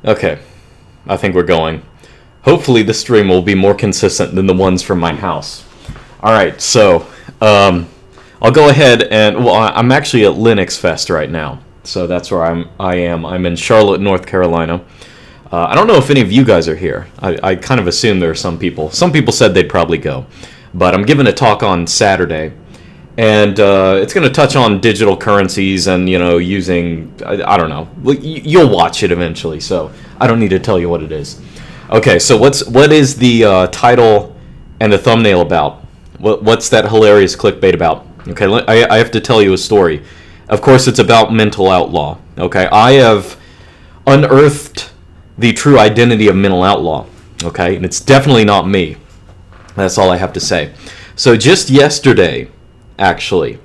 Okay, I think we're going. Hopefully the stream will be more consistent than the ones from my house. Alright, so, I'll go ahead and, well, I'm actually at linuxfest right now. So that's where I am. I'm in Charlotte, North Carolina. I don't know if any of you guys are here. I kind of assume there are some people. Some people said they'd probably go. But I'm giving a talk on Saturday. And it's going to touch on digital currencies and, you know, using, I don't know. You'll watch it eventually, so I don't need to tell you what it is. Okay, so what is the title and the thumbnail about? What's that hilarious clickbait about? Okay, I have to tell you a story. Of course, it's about mental outlaw. Okay, I have unearthed the true identity of mental outlaw. Okay, and it's definitely not me. That's all I have to say. So just yesterday, actually,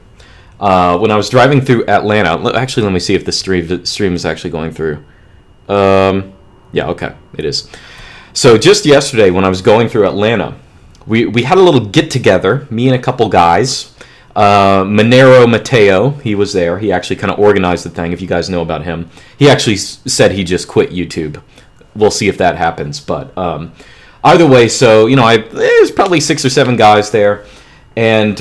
when I was driving through Atlanta, actually, let me see if the stream is actually going through. Yeah, okay, it is. So just yesterday, when I was going through Atlanta, we had a little get-together, me and a couple guys. Monero Mateo, he was there. He actually kind of organized the thing, if you guys know about him. He actually said he just quit YouTube. We'll see if that happens. But either way, so, you know, there's probably 6 or 7 guys there. And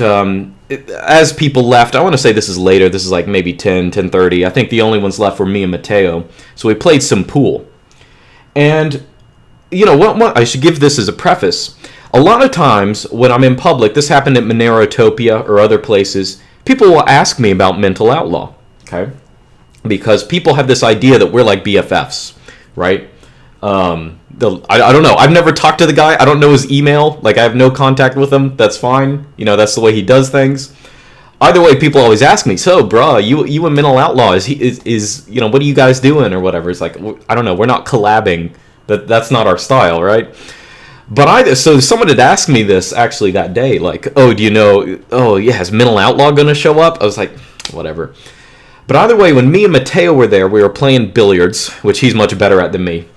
as people left, I want to say this is later. This is like maybe 10:30. I think the only ones left were me and Mateo. So we played some pool. And, you know, what I should give this as a preface. A lot of times when I'm in public, this happened at Monerotopia or other places, people will ask me about mental outlaw, okay? Because people have this idea that we're like BFFs, right? I don't know. I've never talked to the guy. I don't know his email. Like, I have no contact with him. That's fine. You know, that's the way he does things. Either way, people always ask me, so, bruh, you a mental outlaw? Is you know, what are you guys doing or whatever? It's like, I don't know. We're not collabing. That's not our style, right? But so someone had asked me this actually that day, like, oh, do you know, oh, yeah, is Mental Outlaw going to show up? I was like, whatever. But either way, when me and Mateo were there, we were playing billiards, which he's much better at than me.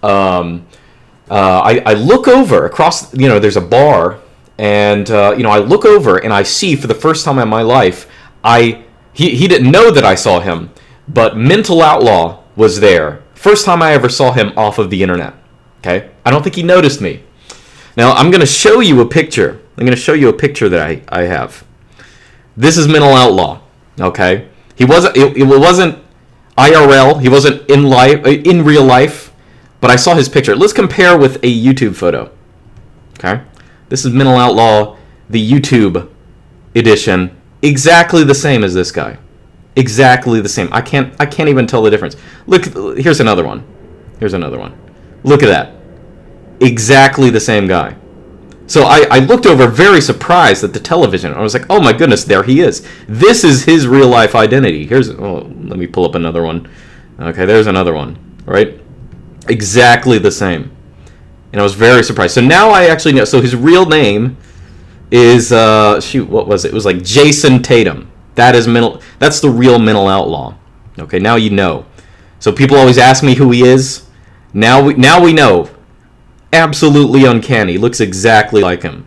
I look over across, you know, there's a bar, and, you know, I look over and I see for the first time in my life, he didn't know that I saw him, but Mental Outlaw was there. First time I ever saw him off of the internet, okay? I don't think he noticed me. Now, I'm going to show you a picture. I'm going to show you a picture that I have. This is Mental Outlaw, okay? It wasn't IRL. He wasn't in real life, but I saw his picture. Let's compare with a YouTube photo, okay? This is Mental Outlaw, the YouTube edition, exactly the same as this guy. Exactly the same. I can't even tell the difference. Look, here's another one. Here's another one. Look at that. Exactly the same guy. So I looked over very surprised at the television. I was like, oh my goodness, there he is. This is his real life identity. Let me pull up another one. Okay, there's another one, right? Exactly the same. And I was very surprised. So now I actually know. So his real name is, what was it? It was like Jason Tatum. That's the real Mental Outlaw. Okay, now you know. So people always ask me who he is. Now we know. Absolutely uncanny. Looks exactly like him.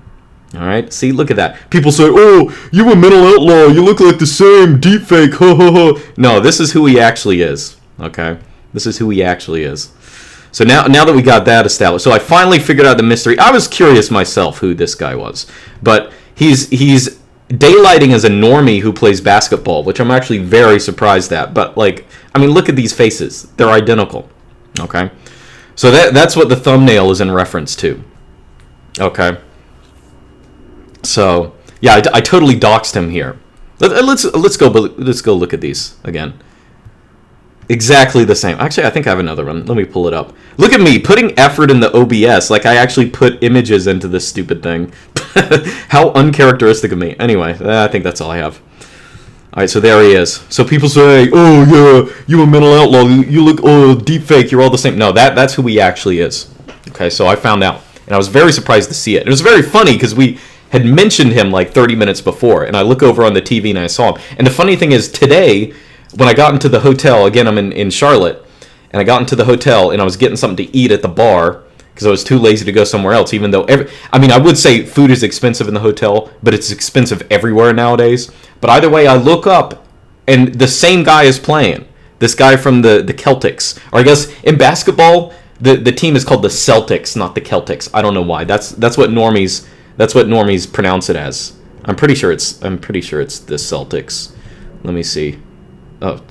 All right. See, look at that. People say, "Oh, you a mental outlaw? You look like the same deepfake." Ho ho ho. No, this is who he actually is. Okay. This is who he actually is. So now that we got that established, so I finally figured out the mystery. I was curious myself who this guy was, but he's daylighting as a normie who plays basketball, which I'm actually very surprised at. But like, I mean, look at these faces. They're identical. Okay. So that's what the thumbnail is in reference to. Okay. So yeah, I totally doxed him here. Let's go look at these again. Exactly the same. Actually, I think I have another one. Let me pull it up. Look at me putting effort in the OBS. Like I actually put images into this stupid thing. How uncharacteristic of me. Anyway, I think that's all I have. All right, so there he is. So people say, "Oh yeah, you a mental outlaw. You look deep fake. You're all the same." No, that's who he actually is. Okay, so I found out, and I was very surprised to see it. It was very funny because we had mentioned him like 30 minutes before, and I look over on the TV and I saw him. And the funny thing is, today when I got into the hotel, again I'm in Charlotte, and I got into the hotel and I was getting something to eat at the bar because I was too lazy to go somewhere else. Even though I would say food is expensive in the hotel, but it's expensive everywhere nowadays. But either way, I look up, and the same guy is playing. This guy from the Celtics, or I guess in basketball, the team is called the Celtics, not the Celtics. I don't know why. That's what normies pronounce it as. I'm pretty sure it's the Celtics. Let me see. Oh,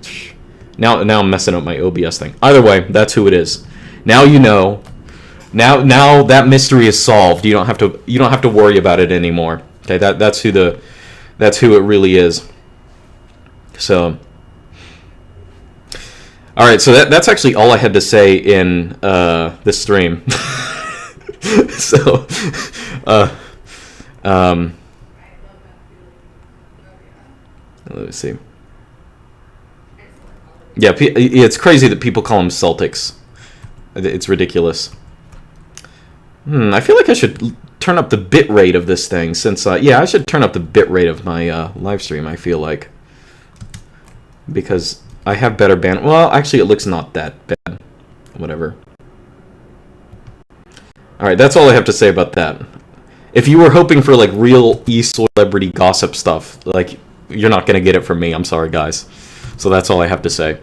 now I'm messing up my OBS thing. Either way, that's who it is. Now you know. Now that mystery is solved. You don't have to worry about it anymore. Okay, that's who it really is. So, all right. So that's actually all I had to say in this stream. So, let me see. Yeah, it's crazy that people call them Celtics. It's ridiculous. I feel like I should turn up the bit rate of this thing since, I should turn up the bit rate of my live stream, I feel like. Because I have better band. Well, actually, it looks not that bad. Whatever. Alright, that's all I have to say about that. If you were hoping for, like, real e-celebrity gossip stuff, like, you're not going to get it from me. I'm sorry, guys. So that's all I have to say.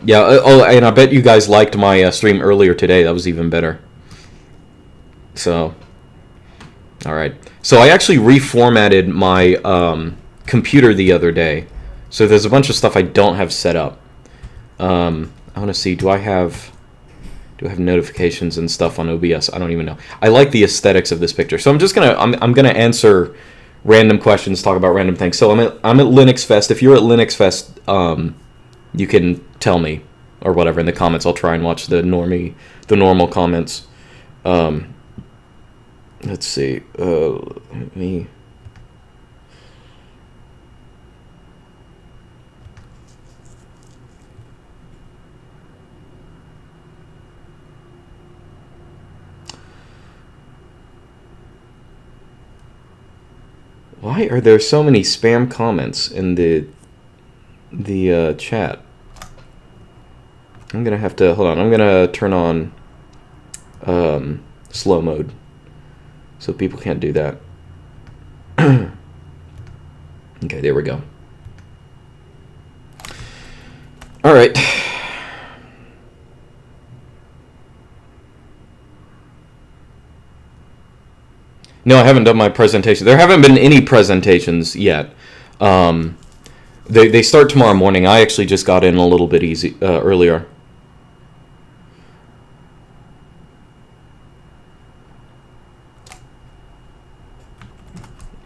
Yeah, and I bet you guys liked my stream earlier today. That was even better. So, alright. So I actually reformatted my computer the other day. So there's a bunch of stuff I don't have set up. I want to see, do I have notifications and stuff on OBS? I don't even know. I like the aesthetics of this picture. So I'm just I'm gonna answer random questions, talk about random things. So I'm at LinuxFest. If you're at LinuxFest, you can tell me or whatever in the comments. I'll try and watch the normal comments. Let's see. Let me. Why are there so many spam comments in the chat? I'm gonna have to hold on. I'm gonna turn on slow mode so people can't do that. Okay, there we go. All right. No, I haven't done my presentation. There haven't been any presentations yet. They start tomorrow morning. I actually just got in a little bit earlier.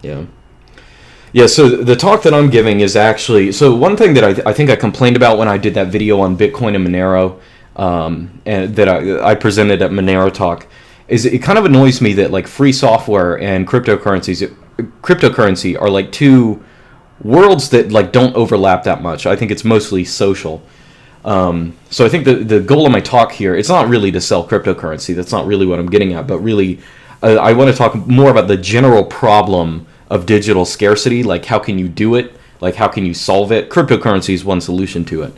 Yeah. Yeah, so the talk that I'm giving is actually... So one thing that I think I complained about when I did that video on Bitcoin and Monero, and that I presented at Monero Talk, is it kind of annoys me that like free software and cryptocurrency are like two worlds that like don't overlap that much. I think it's mostly social. So I think the goal of my talk here, it's not really to sell cryptocurrency. That's not really what I'm getting at, but really I want to talk more about the general problem of digital scarcity. Like, how can you do it? Like, how can you solve it? Cryptocurrency is one solution to it.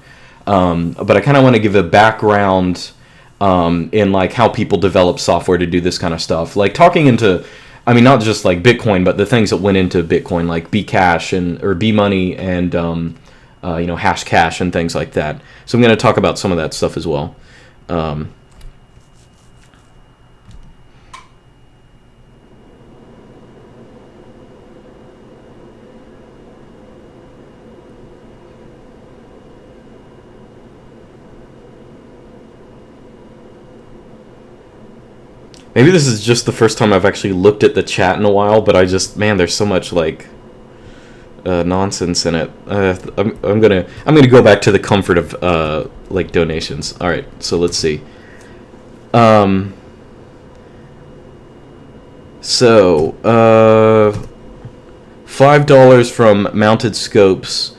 But I kind of want to give a background in like how people develop software to do this kind of stuff. Like talking into, I mean, not just like Bitcoin, but the things that went into Bitcoin, like Bcash or Bmoney and hash cash and things like that. So I'm going to talk about some of that stuff as well. Maybe this is just the first time I've actually looked at the chat in a while, but man, there's so much like nonsense in it. I'm gonna go back to the comfort of like donations. All right, so let's see. So $5 from Mounted Scopes.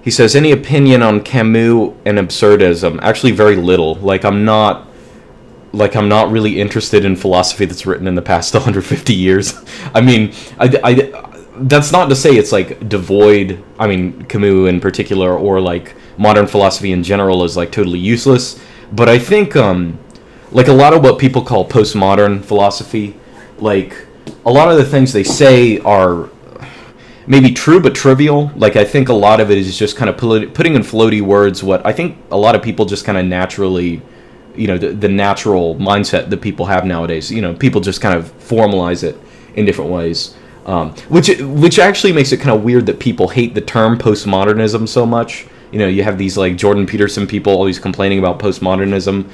He says, any opinion on Camus and absurdism? Actually, very little. I'm not really interested in philosophy that's written in the past 150 years. I mean, that's not to say it's like devoid. I mean, Camus in particular, or like modern philosophy in general, is like totally useless. But I think like a lot of what people call postmodern philosophy, like a lot of the things they say are, maybe true but trivial. Like I think a lot of it is just kind of putting in floaty words what I think a lot of people just kind of naturally, the natural mindset that people have nowadays. People just kind of formalize it in different ways, which actually makes it kind of weird that people hate the term postmodernism so much. You have these like Jordan Peterson people always complaining about postmodernism,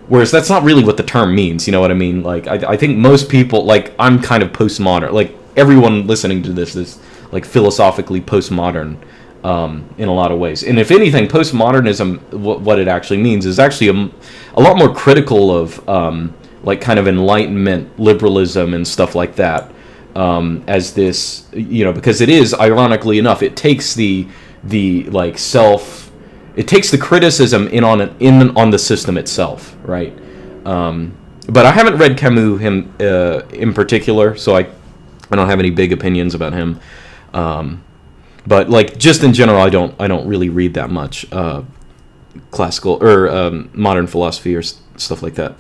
whereas that's not really what the term means. You know what I mean? Like I think most people, like I'm kind of postmodern. Like everyone listening to this is like philosophically postmodern in a lot of ways. And if anything, postmodernism, what it actually means is actually a lot more critical of like kind of Enlightenment liberalism and stuff like that, as this, because it is, ironically enough, it takes the criticism in on the system itself, right? But I haven't read Camus in particular, so I don't have any big opinions about him. But like just in general, I don't really read that much classical or modern philosophy or stuff like that.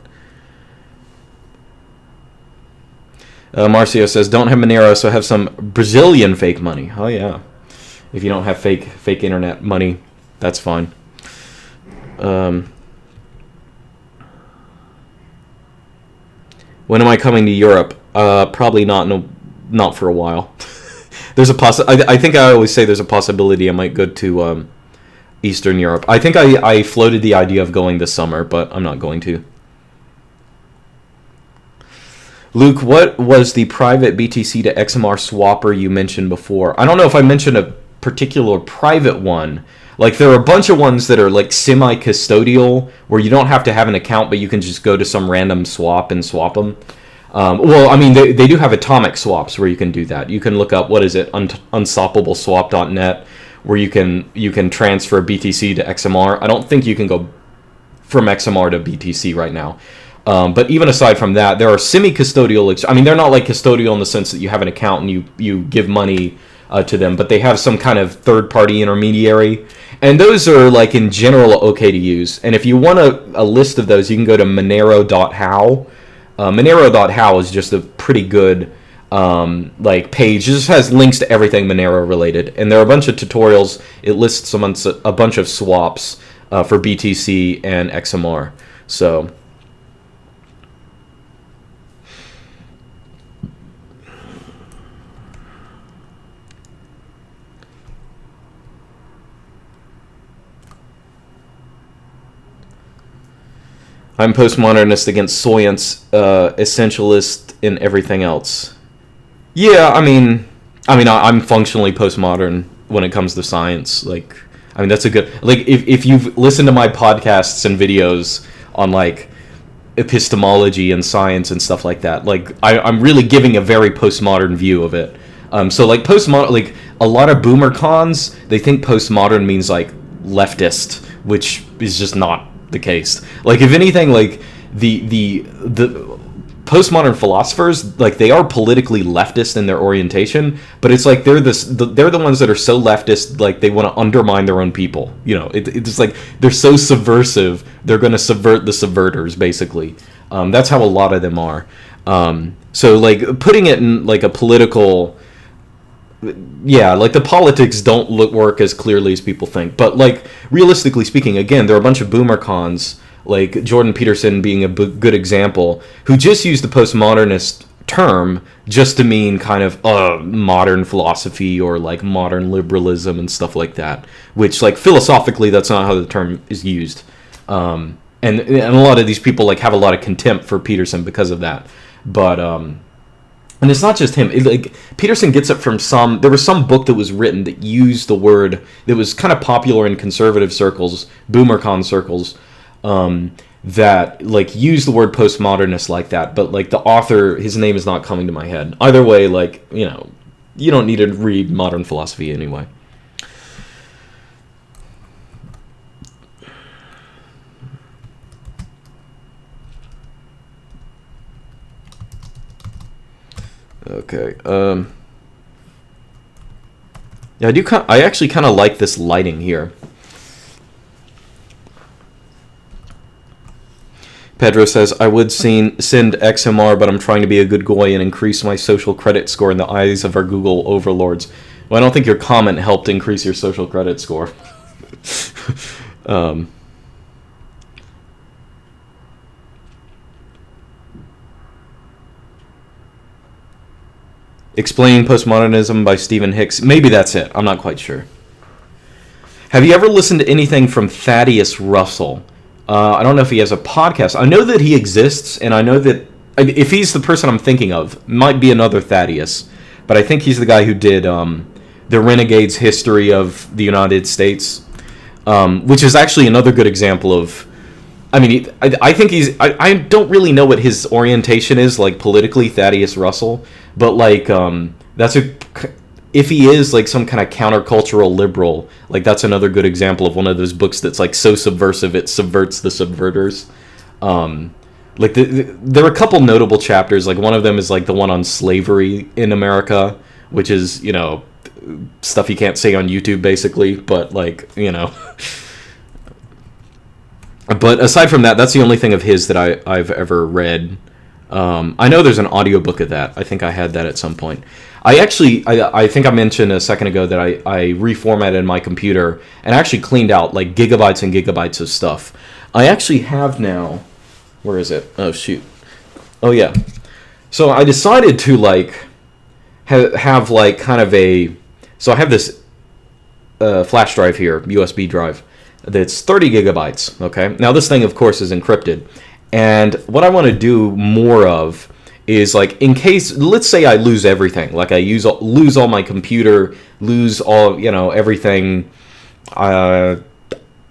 Marcio says, "Don't have Monero, so have some Brazilian fake money." Oh yeah, if you don't have fake internet money, that's fine. When am I coming to Europe? Probably not for a while. There's a I think I always say there's a possibility I might go to Eastern Europe. I think I floated the idea of going this summer, but I'm not going to. Luke, what was the private BTC to XMR swapper you mentioned before? I don't know if I mentioned a particular private one. Like, there are a bunch of ones that are, like, semi-custodial, where you don't have to have an account, but you can just go to some random swap and swap them. Well, I mean, they do have atomic swaps where you can do that. You can look up, what is it, unstoppable-swap.net, where you can transfer BTC to XMR. I don't think you can go from XMR to BTC right now. But even aside from that, there are semi-custodial. I mean, they're not like custodial in the sense that you have an account and you give money to them, but they have some kind of third-party intermediary. And those are, like, in general, okay to use. And if you want a list of those, you can go to monero.how. Monero.how is just a pretty good page. It just has links to everything Monero related. And there are a bunch of tutorials. It lists a bunch of swaps for BTC and XMR. So... I'm postmodernist against science, essentialist in everything else. Yeah, I mean, I'm functionally postmodern when it comes to science. Like, I mean, that's a good... Like, if you've listened to my podcasts and videos on, like, epistemology and science and stuff like that, like, I'm really giving a very postmodern view of it. So, like, postmodern... Like, a lot of boomer cons, they think postmodern means, like, leftist, which is just not the case. Like, if anything, like the postmodern philosophers, like, they are politically leftist in their orientation, but it's like they're the ones that are so leftist, like, they want to undermine their own people. It's like they're so subversive, they're going to subvert the subverters, basically. That's how a lot of them are. So, like, putting it in, like, a political... Yeah, like, the politics don't work as clearly as people think. But, like, realistically speaking, again, there are a bunch of boomer cons, like Jordan Peterson being a good example, who just used the postmodernist term just to mean kind of modern philosophy or, like, modern liberalism and stuff like that. Which, like, philosophically, that's not how the term is used. And a lot of these people, like, have a lot of contempt for Peterson because of that. But, and it's not just him. Like, Peterson gets it from there was some book that was written that used the word, that was kind of popular in conservative circles, boomercon circles, that, like, used the word postmodernist like that. But, like, the author, his name is not coming to my head. Either way, like, you don't need to read modern philosophy anyway. Okay. Yeah, I actually kind of like this lighting here. Pedro says, I would send XMR, but I'm trying to be a good goy and increase my social credit score in the eyes of our Google overlords. Well, I don't think your comment helped increase your social credit score. Explaining Postmodernism by Stephen Hicks. Maybe that's it. I'm not quite sure. Have you ever listened to anything from Thaddeus Russell? I don't know if he has a podcast. I know that he exists, and I know that if he's the person I'm thinking of, might be another Thaddeus. But I think he's the guy who did The Renegade's History of the United States, which is actually another good example of... I mean, I think he's... I don't really know what his orientation is, like, politically, Thaddeus Russell. But, like, that's a... If he is, like, some kind of countercultural liberal, like, that's another good example of one of those books that's, like, so subversive it subverts the subverters. Like, there are a couple notable chapters. Like, one of them is, like, the one on slavery in America, which is, you know, stuff you can't say on YouTube, basically. But, like, you know... But aside from that, that's the only thing of his that I've ever read. I know there's an audiobook of that. I think I had that at some point. I think I mentioned a second ago that I reformatted my computer and actually cleaned out like gigabytes and gigabytes of stuff. I actually have now... Where is it? Oh, shoot. Oh, yeah. So I decided to like have like kind of a... So I have this flash drive here, USB drive, that's 30 gigabytes, okay? Now this thing, of course, is encrypted. And what I want to do more of is, like, in case, let's say I lose everything. Like, I lose all my computer, lose all, you know, everything,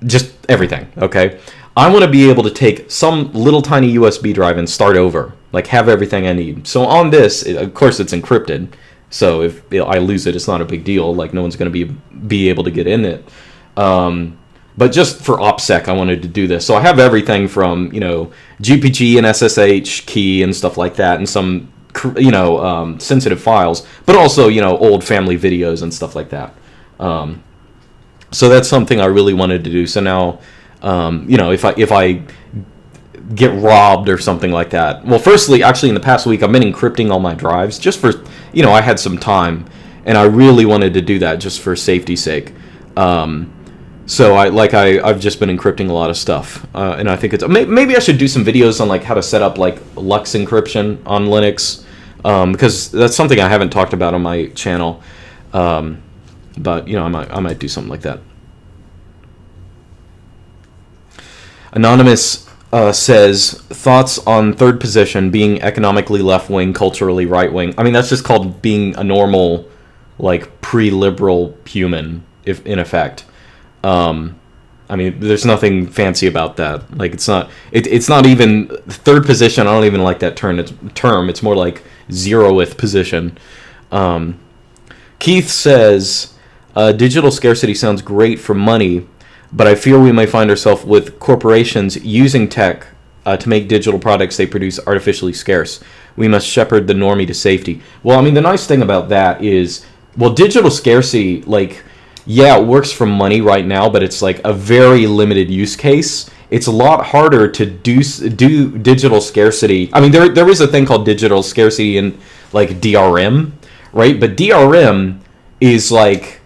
just everything, okay? I want to be able to take some little tiny USB drive and start over. Like, have everything I need. So on this, of course, it's encrypted. So if I lose it, it's not a big deal. Like, no one's going to be able to get in it. But just for OPSEC, I wanted to do this. So I have everything from, you know, GPG and SSH key and stuff like that, and some, you know, sensitive files, but also, you know, old family videos and stuff like that. So that's something I really wanted to do. So now, you know, if I get robbed or something like that. Well, firstly, actually, in the past week, I've been encrypting all my drives just for, you know, I had some time, and I really wanted to do that just for safety's sake. So I've just been encrypting a lot of stuff, and I think it's maybe I should do some videos on like how to set up like Lux encryption on Linux, because that's something I haven't talked about on my channel. But you know, I might do something like that. Anonymous says thoughts on third position being economically left wing, culturally right wing. I mean, that's just called being a normal, like pre-liberal human, if in effect. I mean, there's nothing fancy about that. Like, it's not even third position. I don't even like that term. It's more like zeroth position. Keith says, digital scarcity sounds great for money, but I fear we may find ourselves with corporations using tech to make digital products they produce artificially scarce. We must shepherd the normie to safety. Well, I mean, the nice thing about that is, well, digital scarcity, like... Yeah, it works for money right now, but it's like a very limited use case. It's a lot harder to do digital scarcity. I mean, there is a thing called digital scarcity in like DRM, right? But DRM is like,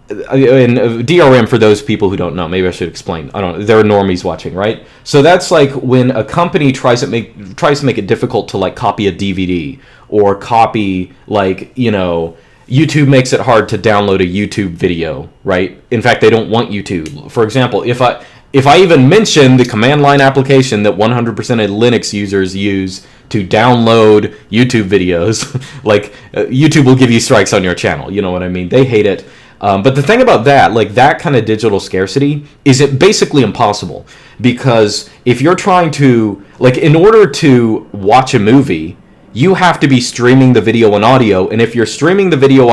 and DRM, for those people who don't know, maybe I should explain. I don't. There are normies watching, right? So that's like when a company tries to make it difficult to like copy a DVD or copy, like, you know. YouTube makes it hard to download a YouTube video, right? In fact, they don't want you to. For example, if I even mention the command line application that 100% of Linux users use to download YouTube videos, like YouTube will give you strikes on your channel. You know what I mean? They hate it. But the thing about that, like that kind of digital scarcity, is it basically impossible. Because if you're trying to, like, in order to watch a movie, you have to be streaming the video and audio, and if you're streaming the video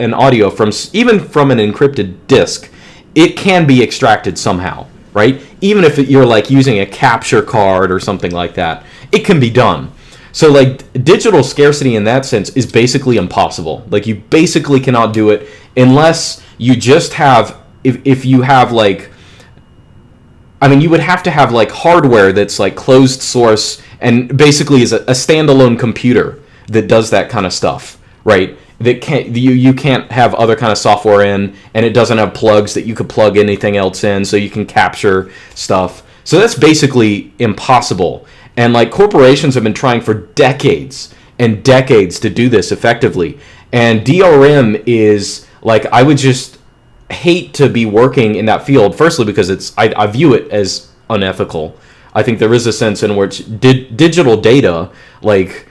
and audio from even from an encrypted disk, it can be extracted somehow, right? Even if you're like using a capture card or something like that, it can be done. So like digital scarcity in that sense is basically impossible. Like you basically cannot do it unless you just have, if you have like, I mean, you would have to have like hardware that's like closed source and basically is a standalone computer that does that kind of stuff, right? That you can't have other kind of software in, and it doesn't have plugs that you could plug anything else in, so you can capture stuff. So that's basically impossible. And like corporations have been trying for decades and decades to do this effectively. And DRM is like, I would just hate to be working in that field. Firstly, because I view it as unethical. I think there is a sense in which digital data, like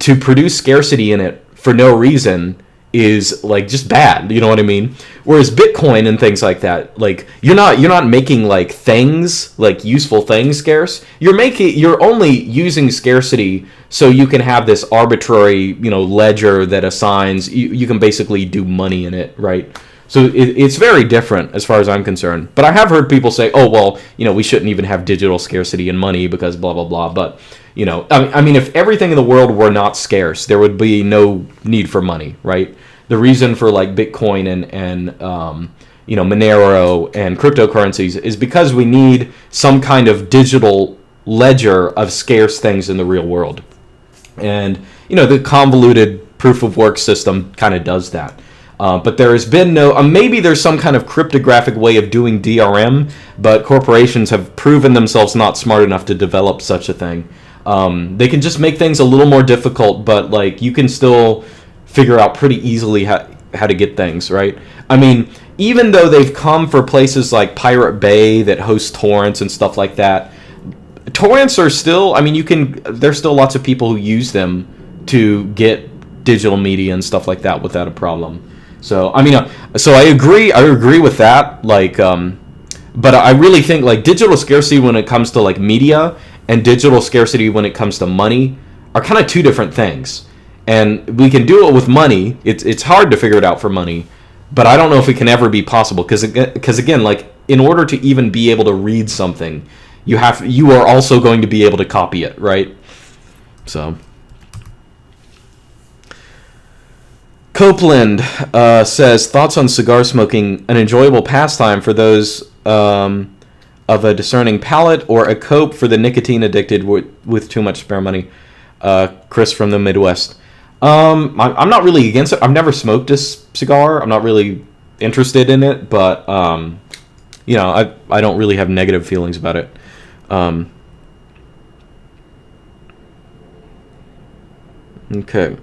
to produce scarcity in it for no reason, is like just bad. You know what I mean? Whereas Bitcoin and things like that, like you're not making like things, like useful things scarce. You're only using scarcity so you can have this arbitrary, ledger that assigns. You can basically do money in it, right? So it's very different as far as I'm concerned. But I have heard people say, oh, well, we shouldn't even have digital scarcity in money because blah, blah, blah. But, I mean, if everything in the world were not scarce, there would be no need for money, right? The reason for like Bitcoin and Monero and cryptocurrencies is because we need some kind of digital ledger of scarce things in the real world. And, the convoluted proof of work system kind of does that. But there has been no, maybe there's some kind of cryptographic way of doing DRM, but corporations have proven themselves not smart enough to develop such a thing. They can just make things a little more difficult, but like you can still figure out pretty easily how to get things, right? I mean, even though they've come for places like Pirate Bay that host torrents and stuff like that, torrents are still, I mean, there's still lots of people who use them to get digital media and stuff like that without a problem. So I mean, so I agree with that. Like, but I really think like digital scarcity when it comes to like media and digital scarcity when it comes to money are kind of two different things. And we can do it with money. It's hard to figure it out for money, but I don't know if it can ever be possible because again, like in order to even be able to read something, you are also going to be able to copy it, right? So. Copeland says, thoughts on cigar smoking, an enjoyable pastime for those of a discerning palate or a cope for the nicotine addicted with too much spare money? Chris from the Midwest. I'm not really against it. I've never smoked a cigar. I'm not really interested in it, but I don't really have negative feelings about it. Okay.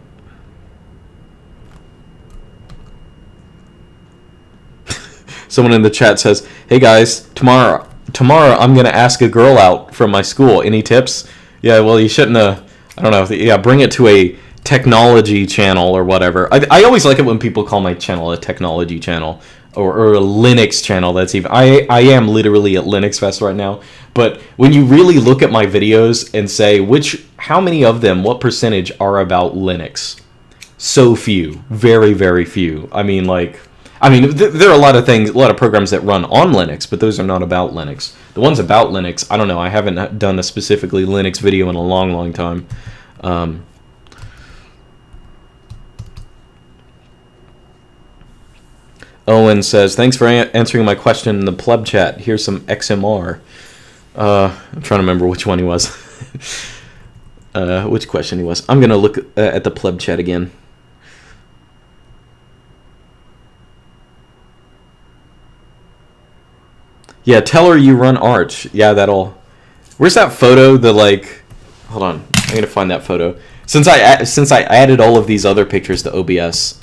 Someone in the chat says, hey guys, tomorrow I'm going to ask a girl out from my school. Any tips? Yeah, well, you shouldn't have, I don't know. Yeah, bring it to a technology channel or whatever. I always like it when people call my channel a technology channel or a Linux channel. That's even, I am literally at linuxfest right now. But when you really look at my videos and say, how many of them, what percentage are about Linux? So few. Very, very few. I mean, there are a lot of things, a lot of programs that run on Linux, but those are not about Linux. The ones about Linux, I don't know. I haven't done a specifically Linux video in a long, long time. Owen says, thanks for answering my question in the pleb chat. Here's some XMR. I'm trying to remember which one he was. Which question he was. I'm going to look at the pleb chat again. Yeah, tell her you run Arch. Yeah, that'll... Where's that photo? Hold on. I'm going to find that photo. Since I added all of these other pictures to OBS,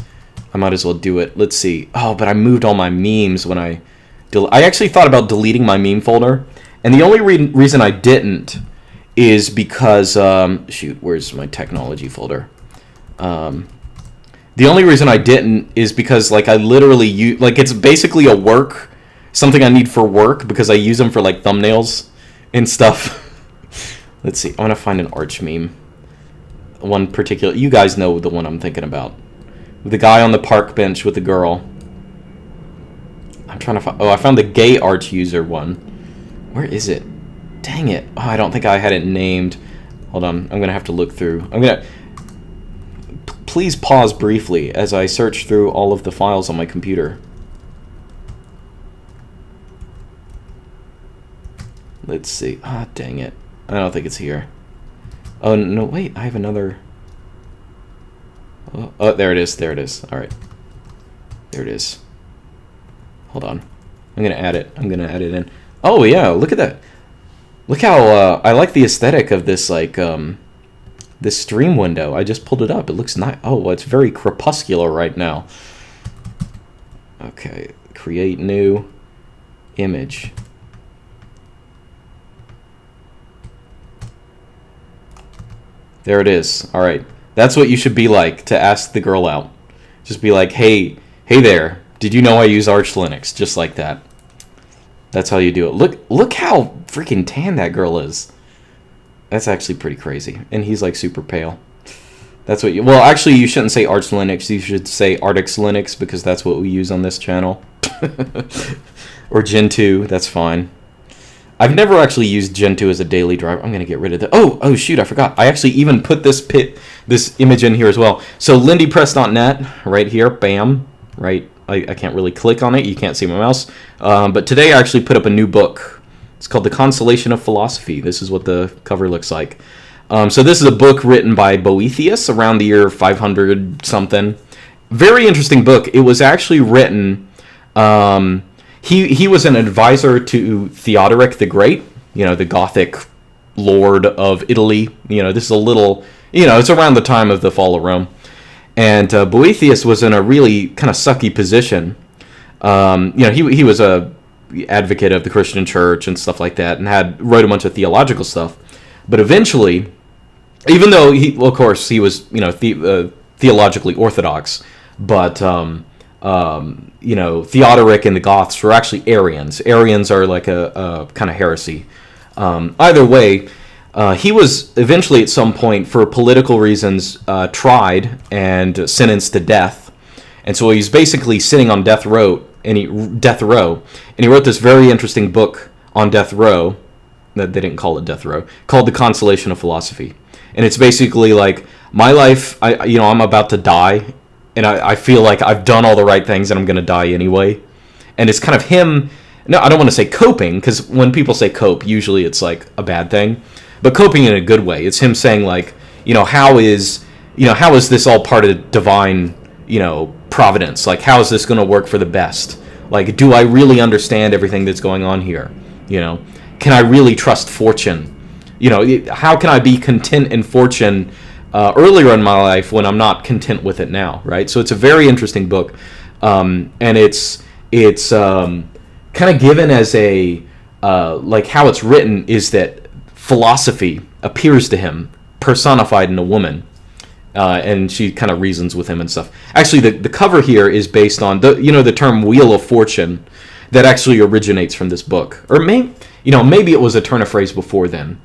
I might as well do it. Let's see. Oh, but I moved all my memes when I actually thought about deleting my meme folder. And the only reason I didn't is because... shoot, where's my technology folder? The only reason I didn't is because, I literally... it's basically a work... Something I need for work because I use them for thumbnails and stuff. Let's see. I want to find an Arch meme. One particular. You guys know the one I'm thinking about. The guy on the park bench with the girl. I'm trying to find. Oh, I found the gay Arch user one. Where is it? Dang it. Oh, I don't think I had it named. Hold on. I'm gonna have to look through. Please pause briefly as I search through all of the files on my computer. Let's see. Ah, dang it. I don't think it's here. Oh, no, wait. I have another... Oh, there it is. There it is. All right. There it is. Hold on. I'm going to add it. I'm going to add it in. Oh, yeah. Look at that. Look how... I like the aesthetic of this, like... this stream window. I just pulled it up. It looks nice. Oh, well, it's very crepuscular right now. Okay. Create new image. There it is. All right. That's what you should be like to ask the girl out. Just be like, hey there. Did you know I use Arch Linux? Just like that. That's how you do it. Look how freaking tan that girl is. That's actually pretty crazy. And he's like super pale. That's what you... Well, actually, you shouldn't say Arch Linux. You should say Artix Linux because that's what we use on this channel. Or Gentoo. That's fine. I've never actually used Gentoo as a daily driver. I'm going to get rid of that. Oh, shoot, I forgot. I actually even put this image in here as well. So lindypress.net right here. Bam. Right. I can't really click on it. You can't see my mouse. But today I actually put up a new book. It's called The Consolation of Philosophy. This is what the cover looks like. So this is a book written by Boethius around the year 500 something. Very interesting book. It was actually written... He was an advisor to Theodoric the Great, the Gothic lord of Italy. This is a little, it's around the time of the fall of Rome. And Boethius was in a really kind of sucky position. He was a advocate of the Christian church and stuff like that, and wrote a bunch of theological stuff. But eventually, even though of course, he was, theologically orthodox, but Theodoric and the Goths were actually Arians. Arians are like a kind of heresy. Either way, he was eventually at some point, for political reasons, tried and sentenced to death. And so he's basically sitting on death row, and he wrote this very interesting book on death row. That they didn't call it death row, called The Consolation of Philosophy. And it's basically like my life. I'm about to die. And I feel like I've done all the right things and I'm going to die anyway. And it's kind of him... No, I don't want to say coping, because when people say cope, usually it's like a bad thing. But coping in a good way. It's him saying like, how is this all part of divine, providence? Like, how is this going to work for the best? Like, do I really understand everything that's going on here? Can I really trust fortune? How can I be content in fortune earlier in my life when I'm not content with it now, right? So it's a very interesting book, and it's kind of given as a like how it's written is that philosophy appears to him personified in a woman, and she kind of reasons with him and stuff. Actually, the cover here is based on the term Wheel of Fortune that actually originates from this book, or maybe it was a turn of phrase before then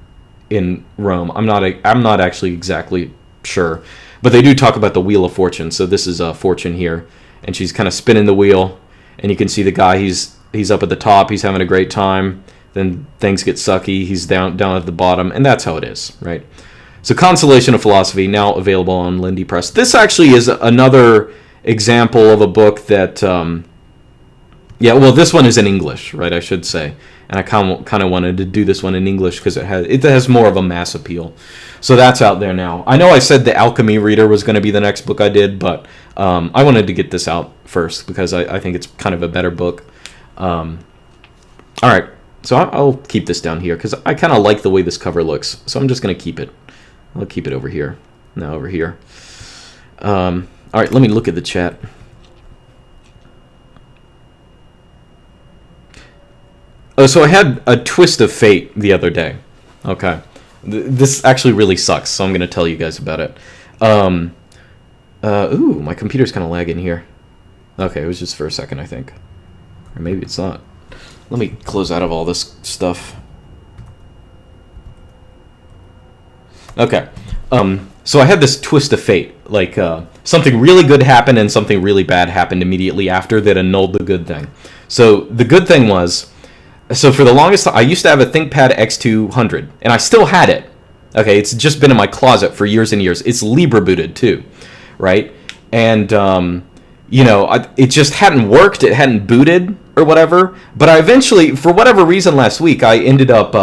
in Rome. I'm not actually exactly sure, but they do talk about the Wheel of Fortune. So this is Fortune here, and she's kind of spinning the wheel, and you can see the guy. He's up at the top. He's having a great time. Then things get sucky. He's down at the bottom, and that's how it is, right? So Consolation of Philosophy, now available on Lindy Press. This actually is another example of a book that, this one is in English, right? I should say, and I kind of wanted to do this one in English because it has more of a mass appeal. So that's out there now. I know I said the Alchemy Reader was going to be the next book I did, but I wanted to get this out first because I think it's kind of a better book. All right, so I'll keep this down here because I kind of like the way this cover looks. So I'm just going to keep it. I'll keep it over here. Now over here. All right, let me look at the chat. Oh, so I had a twist of fate the other day. Okay. This actually really sucks, so I'm going to tell you guys about it. Ooh, my computer's kind of lagging here. Okay, it was just for a second, I think. Or maybe it's not. Let me close out of all this stuff. Okay. So I had this twist of fate. Like, something really good happened and something really bad happened immediately after that annulled the good thing. So the good thing was... So for the longest time, I used to have a ThinkPad X200, and I still had it. Okay, it's just been in my closet for years and years. It's Libre booted too, right? And it just hadn't worked. It hadn't booted, or whatever. But I eventually, for whatever reason last week, I ended up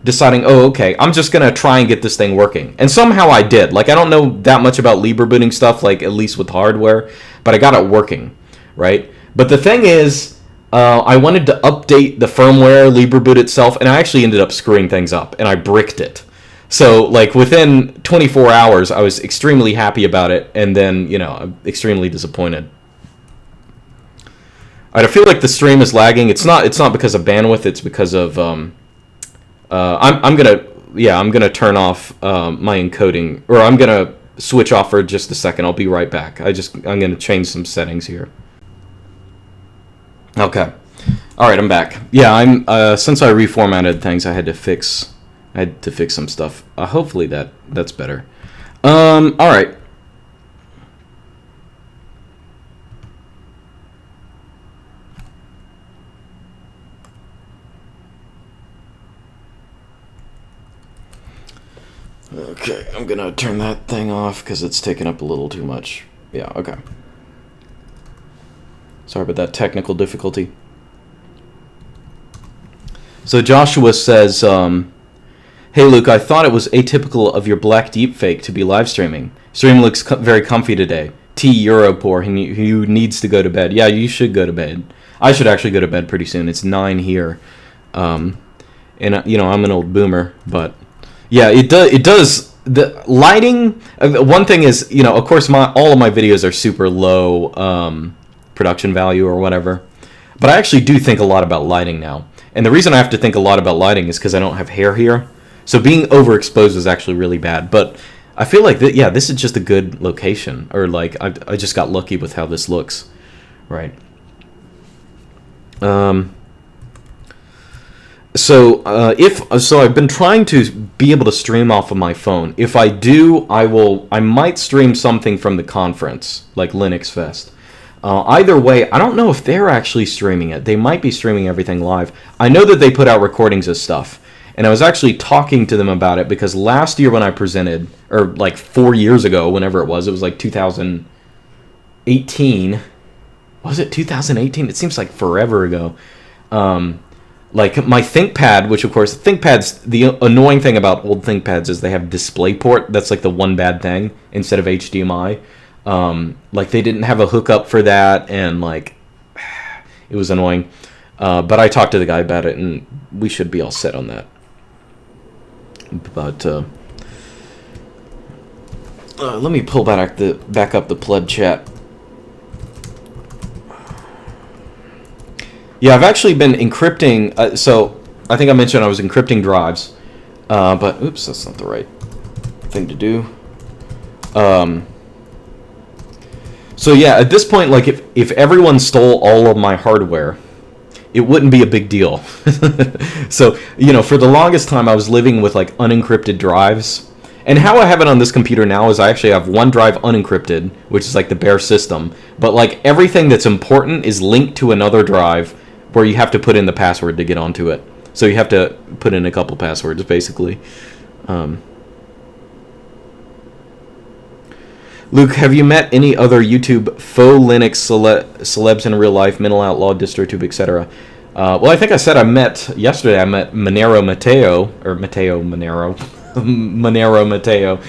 deciding, oh, okay, I'm just going to try and get this thing working. And somehow I did. Like, I don't know that much about Libre booting stuff, like, at least with hardware, but I got it working, right? But the thing is, I wanted to update the firmware, Libre boot itself, and I actually ended up screwing things up, and I bricked it. So, like, within 24 hours, I was extremely happy about it, and then, I'm extremely disappointed. I feel like the stream is lagging. It's not because of bandwidth, it's because of, I'm gonna turn off my encoding, or I'm gonna switch off for just a second. I'll be right back. I'm gonna change some settings here. Okay. All right, I'm back. Yeah, since I reformatted things, I had to fix some stuff. Hopefully that's better. All right. Okay, I'm gonna turn that thing off because it's taking up a little too much. Yeah, okay. Sorry about that technical difficulty. So Joshua says, hey Luke, I thought it was atypical of your black deepfake to be live streaming. Stream looks very comfy today. T Europor, who needs to go to bed. Yeah, you should go to bed. I should actually go to bed pretty soon. It's 9 here. And I'm an old boomer, but yeah, it does. The lighting. One thing is, of course, all of my videos are super low production value or whatever, but I actually do think a lot about lighting now. And the reason I have to think a lot about lighting is because I don't have hair here, so being overexposed is actually really bad. But I feel like this is just a good location, or like I just got lucky with how this looks, right? So I've been trying to be able to stream off of my phone. If I do, I might stream something from the conference, like linuxfest. Either way, I don't know if they're actually streaming it. They might be streaming everything live. I know that they put out recordings of stuff, and I was actually talking to them about it because last year when I presented, or like 4 years ago, whenever it was like 2018. Was it 2018? It seems like forever ago. Like my ThinkPad, which of course, ThinkPads, the annoying thing about old ThinkPads is they have DisplayPort. That's like the one bad thing instead of HDMI. Like they didn't have a hookup for that, and like it was annoying. But I talked to the guy about it, and we should be all set on that. But let me pull back up the pleb chat. Yeah, I've actually been encrypting. So I think I mentioned I was encrypting drives, but oops, that's not the right thing to do. So yeah, at this point, like if everyone stole all of my hardware, it wouldn't be a big deal. So for the longest time, I was living with like unencrypted drives. And how I have it on this computer now is I actually have one drive unencrypted, which is like the bare system. But like everything that's important is linked to another drive where you have to put in the password to get onto it. So you have to put in a couple passwords, basically. Luke, have you met any other YouTube faux Linux celebs in real life, Mental Outlaw, DistroTube, etc.? Well, I think I said I met Monero Mateo, or Mateo Monero. Monero Mateo.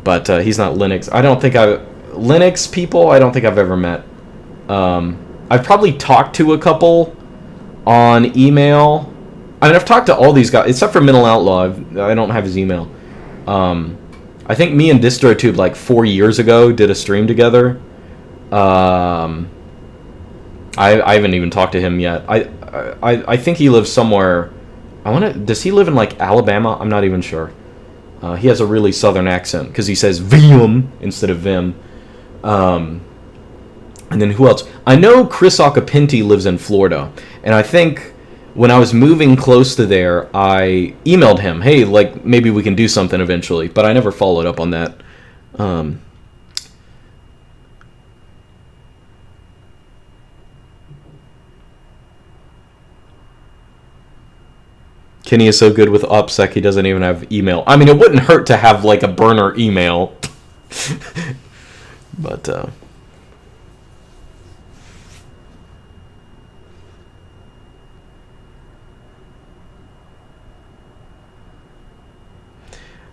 But he's not Linux. Linux people, I don't think I've ever met. I've probably talked to a couple on email. I mean, I've talked to all these guys, except for Mental Outlaw. I don't have his email. I think me and DistroTube, like 4 years ago, did a stream together. I haven't even talked to him yet. I think he lives somewhere. Does he live in like Alabama? I'm not even sure. He has a really southern accent because he says Vim instead of Vim. And then who else? I know Chris Acapinti lives in Florida, and I think when I was moving close to there, I emailed him, hey, like maybe we can do something eventually, but I never followed up on that. Kenny is so good with OPSEC, he doesn't even have email. I mean, it wouldn't hurt to have like a burner email. But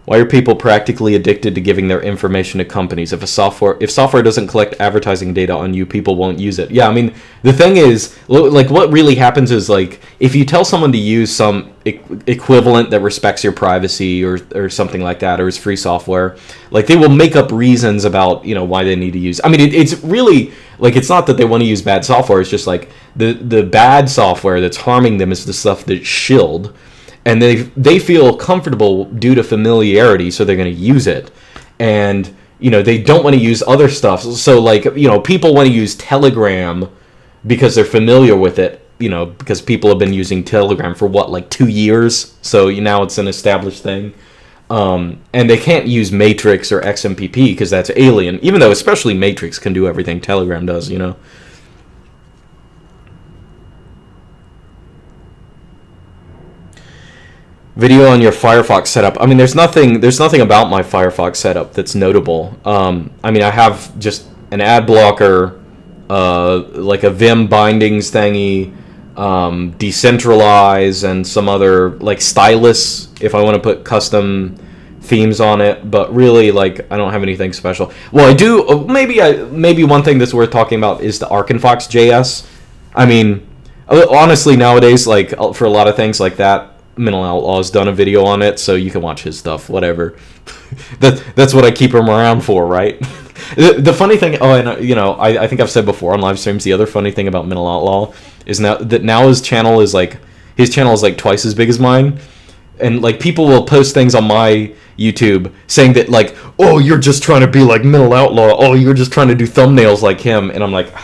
Why are people practically addicted to giving their information to companies? If software doesn't collect advertising data on you, people won't use it. Yeah, I mean, the thing is, like, what really happens is, like, if you tell someone to use some equivalent that respects your privacy or something like that, or is free software, like, they will make up reasons about, you know, why they need to use. I mean, it's really, like, it's not that they want to use bad software. It's just like the bad software that's harming them is the stuff that's shilled. And they feel comfortable due to familiarity, so they're going to use it. And, you know, they don't want to use other stuff. So, like, you know, people want to use Telegram because they're familiar with it, you know, because people have been using Telegram for, what, like 2 years? So now it's an established thing. And they can't use Matrix or XMPP because that's alien, even though especially Matrix can do everything Telegram does, you know. Video on your Firefox setup. I mean, there's nothing about my Firefox setup that's notable. I mean, I have just an ad blocker, like a Vim bindings thingy, decentralize, and some other, like, stylus if I want to put custom themes on it. But really, like, I don't have anything special. Well, I do. Maybe one thing that's worth talking about is the ArkenFox.js. I mean, honestly, nowadays, like, for a lot of things like that, Mental Outlaw's done a video on it, so you can watch his stuff, whatever. That's what I keep him around for, right? The funny thing, and you know, I think I've said before on live streams, the other funny thing about Mental Outlaw is now his channel is like twice as big as mine, and, like, people will post things on my YouTube saying that, like, oh, you're just trying to be like Mental Outlaw, oh, you're just trying to do thumbnails like him, and I'm like,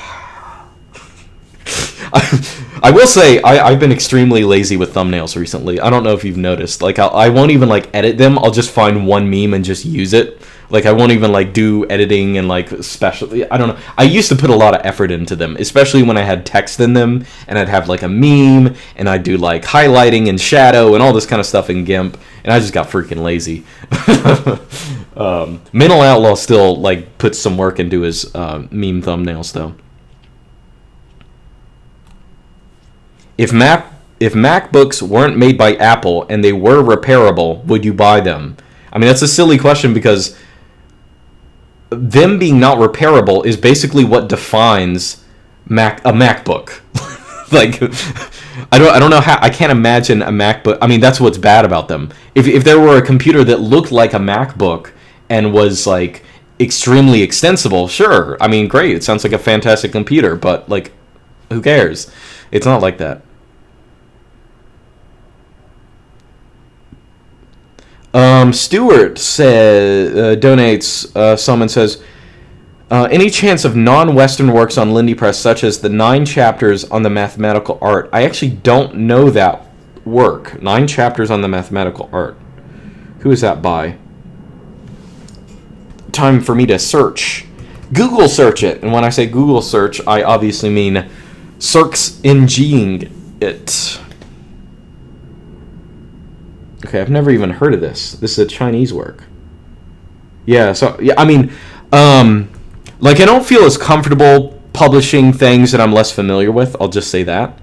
I will say I've been extremely lazy with thumbnails recently. I don't know if you've noticed. Like, I won't even, like, edit them. I'll just find one meme and just use it. Like, I won't even, like, do editing and, like, I don't know. I used to put a lot of effort into them, especially when I had text in them, and I'd have, like, a meme, and I'd do, like, highlighting and shadow and all this kind of stuff in GIMP, and I just got freaking lazy. Mental Outlaw still, like, puts some work into his meme thumbnails, though. If MacBooks weren't made by Apple and they were repairable, would you buy them? I mean, that's a silly question because them being not repairable is basically what defines a MacBook. Like, I don't know how. I can't imagine a MacBook. I mean, that's what's bad about them. If there were a computer that looked like a MacBook and was, like, extremely extensible, sure. I mean, great. It sounds like a fantastic computer, but, like, who cares? It's not like that. Stuart donates some and says, any chance of non-Western works on Lindy Press, such as the 9 chapters on the mathematical art? I actually don't know that work. 9 chapters on the mathematical art. Who is that by? Time for me to search. Google search it. And when I say Google search, I obviously mean search-engine it. Okay, I've never even heard of this. This is a Chinese work. Yeah, so, yeah, I mean, like, I don't feel as comfortable publishing things that I'm less familiar with. I'll just say that.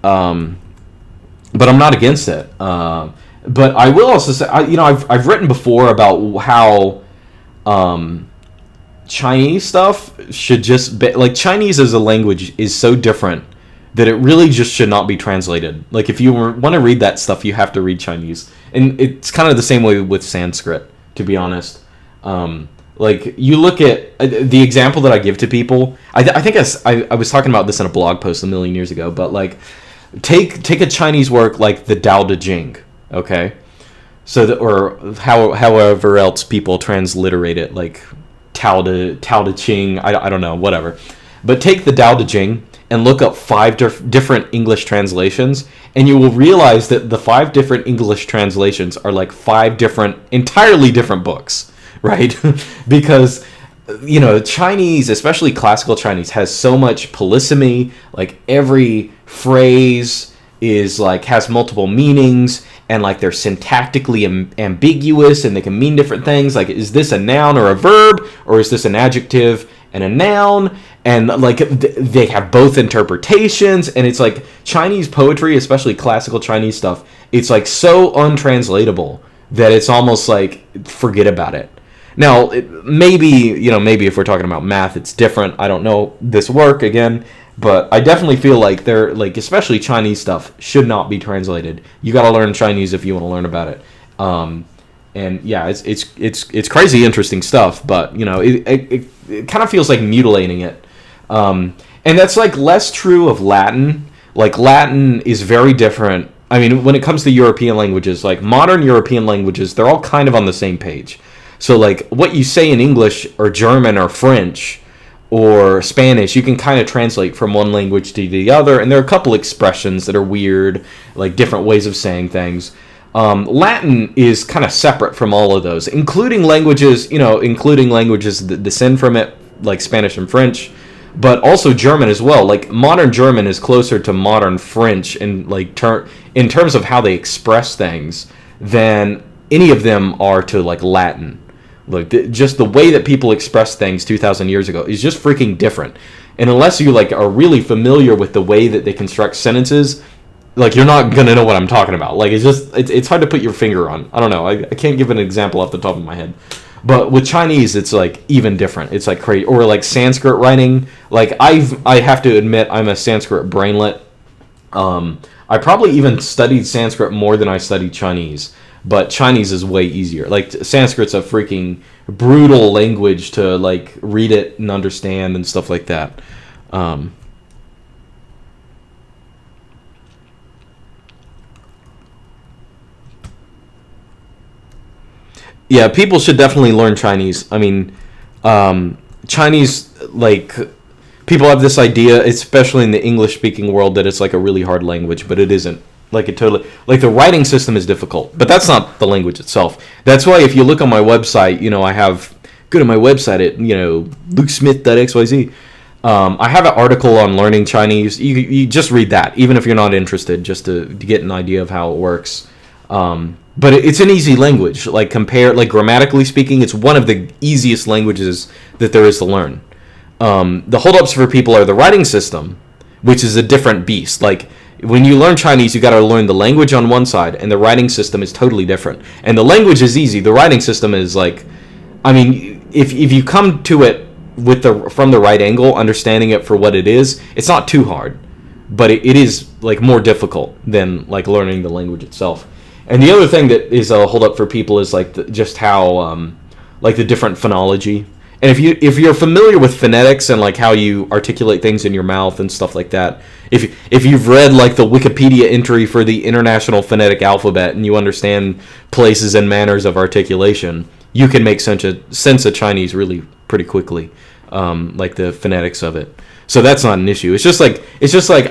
But I'm not against it. But I will also say, I've written before about how Chinese stuff should just be, like, Chinese as a language is so different that it really just should not be translated. Like, if you want to read that stuff, you have to read Chinese. And it's kind of the same way with Sanskrit, to be honest. Like, you look at the example that I give to people. I think I was talking about this in a blog post a million years ago, but, like, take a Chinese work like the Tao Te Ching, okay? So or however else people transliterate it, like Tao Te Ching, I don't know, whatever. But take the Tao Te Ching and look up 5 different English translations, and you will realize that the 5 different English translations are like 5 entirely different books, right? Because, you know, Chinese, especially classical Chinese, has so much polysemy. Like, every phrase is, like, has multiple meanings, and, like, they're syntactically ambiguous, and they can mean different things. Like, is this a noun or a verb, or is this an adjective and a noun? And, like, they have both interpretations, and it's like Chinese poetry, especially classical Chinese stuff, it's, like, so untranslatable that it's almost like forget about it. Now, maybe if we're talking about math, it's different. I don't know this work again, but I definitely feel like they're like, especially Chinese stuff, should not be translated. You got to learn Chinese if you want to learn about it. And yeah, it's crazy interesting stuff, but it kind of feels like mutilating it. And that's like less true of Latin. Like Latin is very different. I mean, when it comes to European languages, like modern European languages, they're all kind of on the same page. So like what you say in English or German or French or Spanish, you can kind of translate from one language to the other. And there are a couple expressions that are weird, like different ways of saying things. Latin is kind of separate from all of those, including languages that descend from it, like Spanish and French, but also German as well. Like modern German is closer to modern French in like in terms of how they express things than any of them are to like Latin. Like just the way that people express things 2,000 years ago is just freaking different. And unless you like are really familiar with the way that they construct sentences, like you're not gonna know what I'm talking about. Like it's hard to put your finger on. I don't know. I can't give an example off the top of my head. But with Chinese, it's like even different. It's like crazy. Or like Sanskrit writing. Like I have to admit I'm a Sanskrit brainlet. I probably even studied Sanskrit more than I studied Chinese. But Chinese is way easier. Like Sanskrit's a freaking brutal language to like read it and understand and stuff like that. Yeah, people should definitely learn Chinese. I mean, Chinese, like, people have this idea, especially in the English-speaking world, that it's like a really hard language, but it isn't. Like, the writing system is difficult, but that's not the language itself. That's why if you look on my website, go to my website at, lukesmith.xyz. I have an article on learning Chinese. You just read that, even if you're not interested, just to get an idea of how it works. But it's an easy language. Like grammatically speaking, it's one of the easiest languages that there is to learn. The holdups for people are the writing system, which is a different beast. Like when you learn Chinese, you got to learn the language on one side, and the writing system is totally different. And the language is easy. The writing system is like, I mean, if you come to it from the right angle, understanding it for what it is, it's not too hard, but it is like more difficult than like learning the language itself. And the other thing that is a holdup for people is like just how like the different phonology. And if you're familiar with phonetics and like how you articulate things in your mouth and stuff like that, if you've read like the Wikipedia entry for the International Phonetic Alphabet and you understand places and manners of articulation, you can make sense of Chinese really pretty quickly, like the phonetics of it. So that's not an issue. It's just like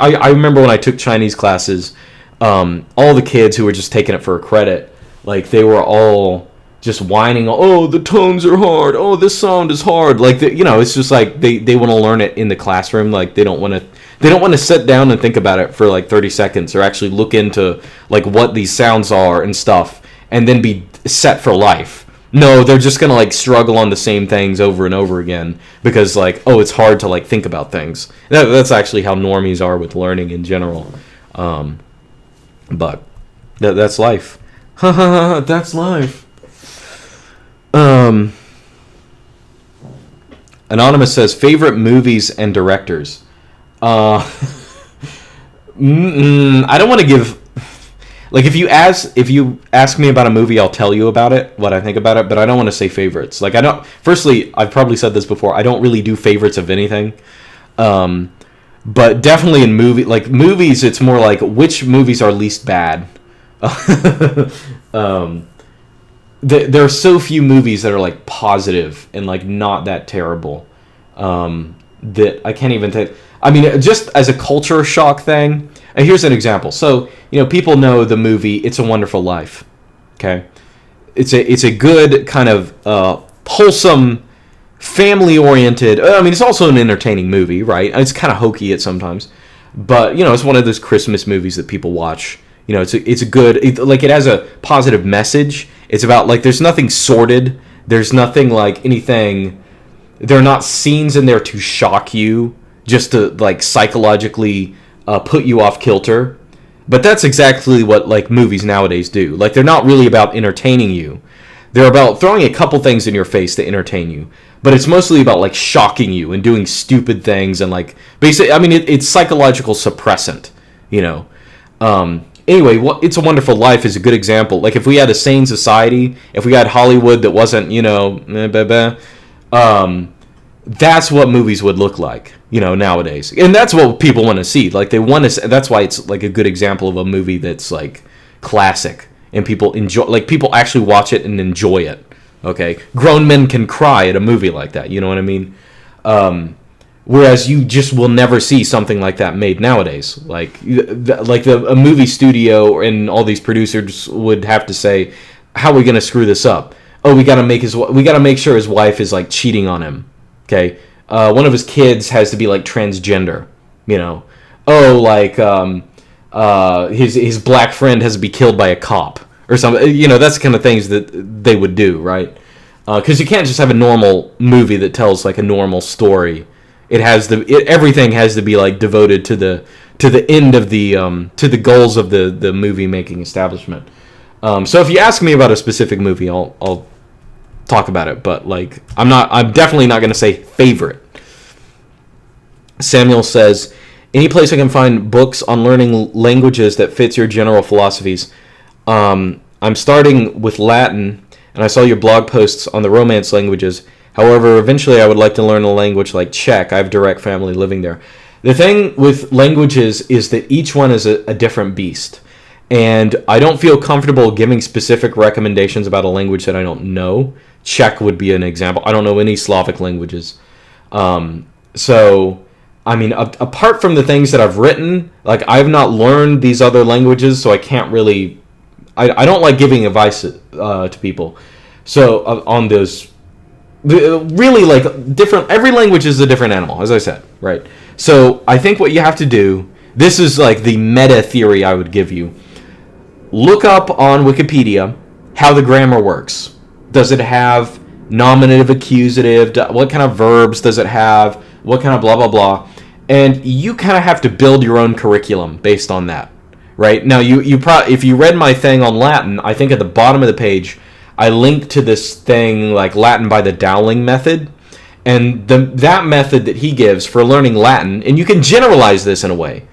I remember when I took Chinese classes. All the kids who were just taking it for a credit, like they were all just whining, oh, the tones are hard, oh, this sound is hard. Like it's just like they want to learn it in the classroom. Like they don't want to sit down and think about it for like 30 seconds or actually look into like what these sounds are and stuff and then be set for life. No, they're just gonna like struggle on the same things over and over again because like, oh, it's hard to like think about things. That's actually how normies are with learning in general. But that's life. That's life. Anonymous says favorite movies and directors. I don't want to give. Like if you ask me about a movie, I'll tell you about it, what I think about it, but I don't want to say favorites. Like I don't. Firstly, I've probably said this before. I don't really do favorites of anything. But definitely in movies, it's more like which movies are least bad. There are so few movies that are like positive and like not that terrible that I can't even take. I mean, just as a culture shock thing. And here's an example. So people know the movie "It's a Wonderful Life." Okay, it's a good kind of wholesome, family-oriented. I mean, it's also an entertaining movie, right? It's kind of hokey at sometimes, but it's one of those Christmas movies that people watch. It's a good. It has a positive message. It's about like there's nothing sordid. There's nothing like anything. There are not scenes in there to shock you, just to like psychologically put you off kilter. But that's exactly what like movies nowadays do. Like they're not really about entertaining you. They're about throwing a couple things in your face to entertain you. But it's mostly about like shocking you and doing stupid things and like basically, I mean, it's psychological suppressant, you know. Anyway, It's a Wonderful Life is a good example. Like if we had a sane society, if we had Hollywood that wasn't, you know, that's what movies would look like, you know, nowadays. And that's what people want to see. Like they want to. That's why it's like a good example of a movie that's like classic and people enjoy. Like people actually watch it and enjoy it. Okay, grown men can cry at a movie like that. You know what I mean? Whereas you just will never see something like that made nowadays. A movie studio and all these producers would have to say, "How are we going to screw this up? Oh, we got to make sure his wife is like cheating on him. Okay, one of his kids has to be like transgender. You know, oh, like his black friend has to be killed by a cop or something. You know, that's the kind of things that they would do, right? Because you can't just have a normal movie that tells like a normal story. Everything has to be like devoted to the end of the to the goals of the movie making establishment. So if you ask me about a specific movie, I'll talk about it, but like I'm definitely not going to say favorite. Samuel says, any place I can find books on learning languages that fits your general philosophies. I'm starting with Latin, and I saw your blog posts on the Romance languages. However, eventually I would like to learn a language like Czech. I have direct family living there. The thing with languages is that each one is a different beast. And I don't feel comfortable giving specific recommendations about a language that I don't know. Czech would be an example. I don't know any Slavic languages. So, I mean, apart from the things that I've written, like I've not learned these other languages, so I can't really... I don't like giving advice to people. So, on those... Really, like, different... Every language is a different animal, as I said, right? So, I think what you have to do... This is, like, the meta theory I would give you. Look up on Wikipedia how the grammar works. Does it have nominative, accusative? What kind of verbs does it have? What kind of blah, blah, blah? And you kind of have to build your own curriculum based on that, right? Now, if you read my thing on Latin, I think at the bottom of the page, I linked to this thing like Latin by the Dowling method. And that method that he gives for learning Latin, and you can generalize this in a way,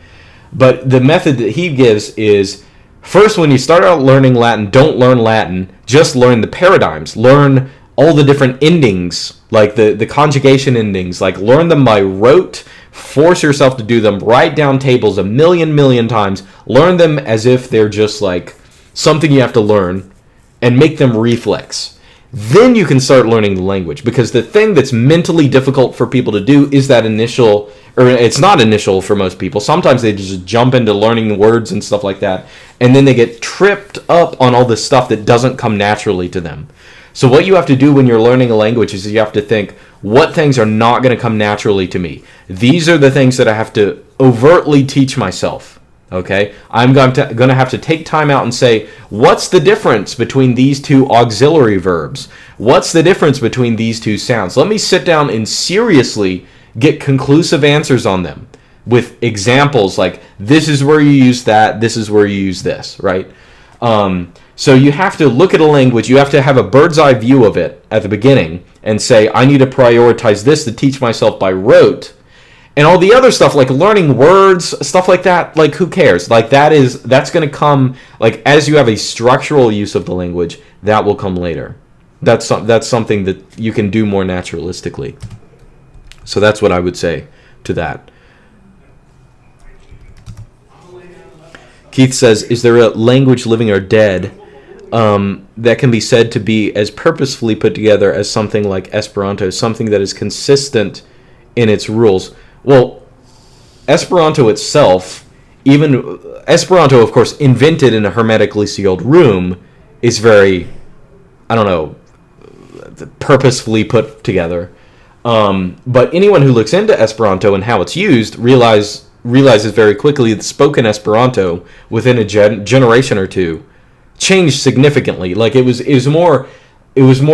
but the method that he gives is, first, when you start out learning Latin, don't learn Latin, just learn the paradigms. Learn all the different endings, like the conjugation endings, like learn them by rote, force yourself to do them, write down tables a million times, learn them as if they're just like something you have to learn, and make them reflex. Then you can start learning the language, because the thing that's mentally difficult for people to do is that initial, or it's not initial for most people. Sometimes they just jump into learning words and stuff like that, and then they get tripped up on all this stuff that doesn't come naturally to them. So what you have to do when you're learning a language is you have to think, what things are not going to come naturally to me? These are the things that I have to overtly teach myself. Okay, I'm going to have to take time out and say, what's the difference between these two auxiliary verbs? What's the difference between these two sounds? Let me sit down and seriously get conclusive answers on them with examples like, this is where you use that, this is where you use this, right? So you have to look at a language, you have to have a bird's eye view of it at the beginning and say, I need to prioritize this to teach myself by rote. And all the other stuff, like learning words, stuff like that, like who cares? Like that's going to come, like as you have a structural use of the language, that will come later. That's something that you can do more naturalistically. So that's what I would say to that. Keith says, is there a language living or dead that can be said to be as purposefully put together as something like Esperanto, something that is consistent in its rules? Well, Esperanto itself, even Esperanto, of course, invented in a hermetically sealed room, is very, I don't know, purposefully put together. But anyone who looks into Esperanto and how it's used realizes very quickly that spoken Esperanto within a generation or two changed significantly. Like it was more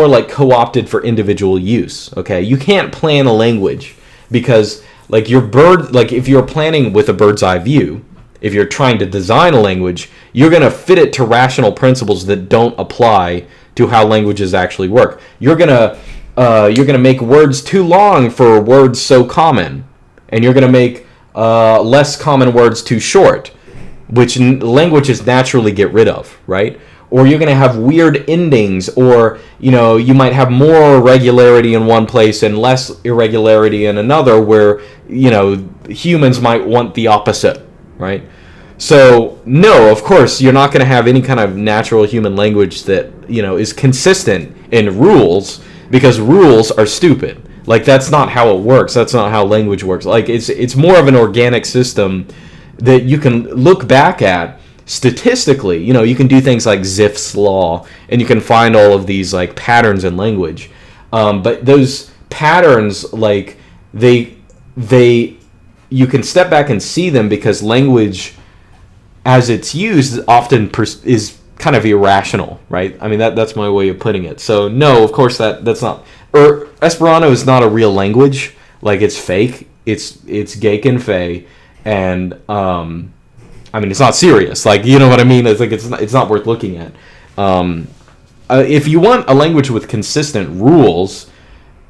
like co-opted for individual use. Okay, you can't plan a language because like if you're planning with a bird's eye view, if you're trying to design a language, you're going to fit it to rational principles that don't apply to how languages actually work. You're going to make words too long for words so common, and you're going to make less common words too short, which languages naturally get rid of, right? Or you're going to have weird endings, or you might have more irregularity in one place and less irregularity in another, where humans might want the opposite, right? So no, of course you're not going to have any kind of natural human language that is consistent in rules, because rules are stupid. Like, that's not how it works. That's not how language works. Like, it's more of an organic system that you can look back at statistically. You can do things like Zipf's law, and you can find all of these like patterns in language. But those patterns, like, you can step back and see them, because language, as it's used, often is kind of irrational, right? I mean, that's my way of putting it. So no, of course that's not. Or Esperanto is not a real language. Like, it's fake. It's geek and fey, and I mean, it's not serious. Like, you know what I mean? It's like it's not worth looking at. If you want a language with consistent rules,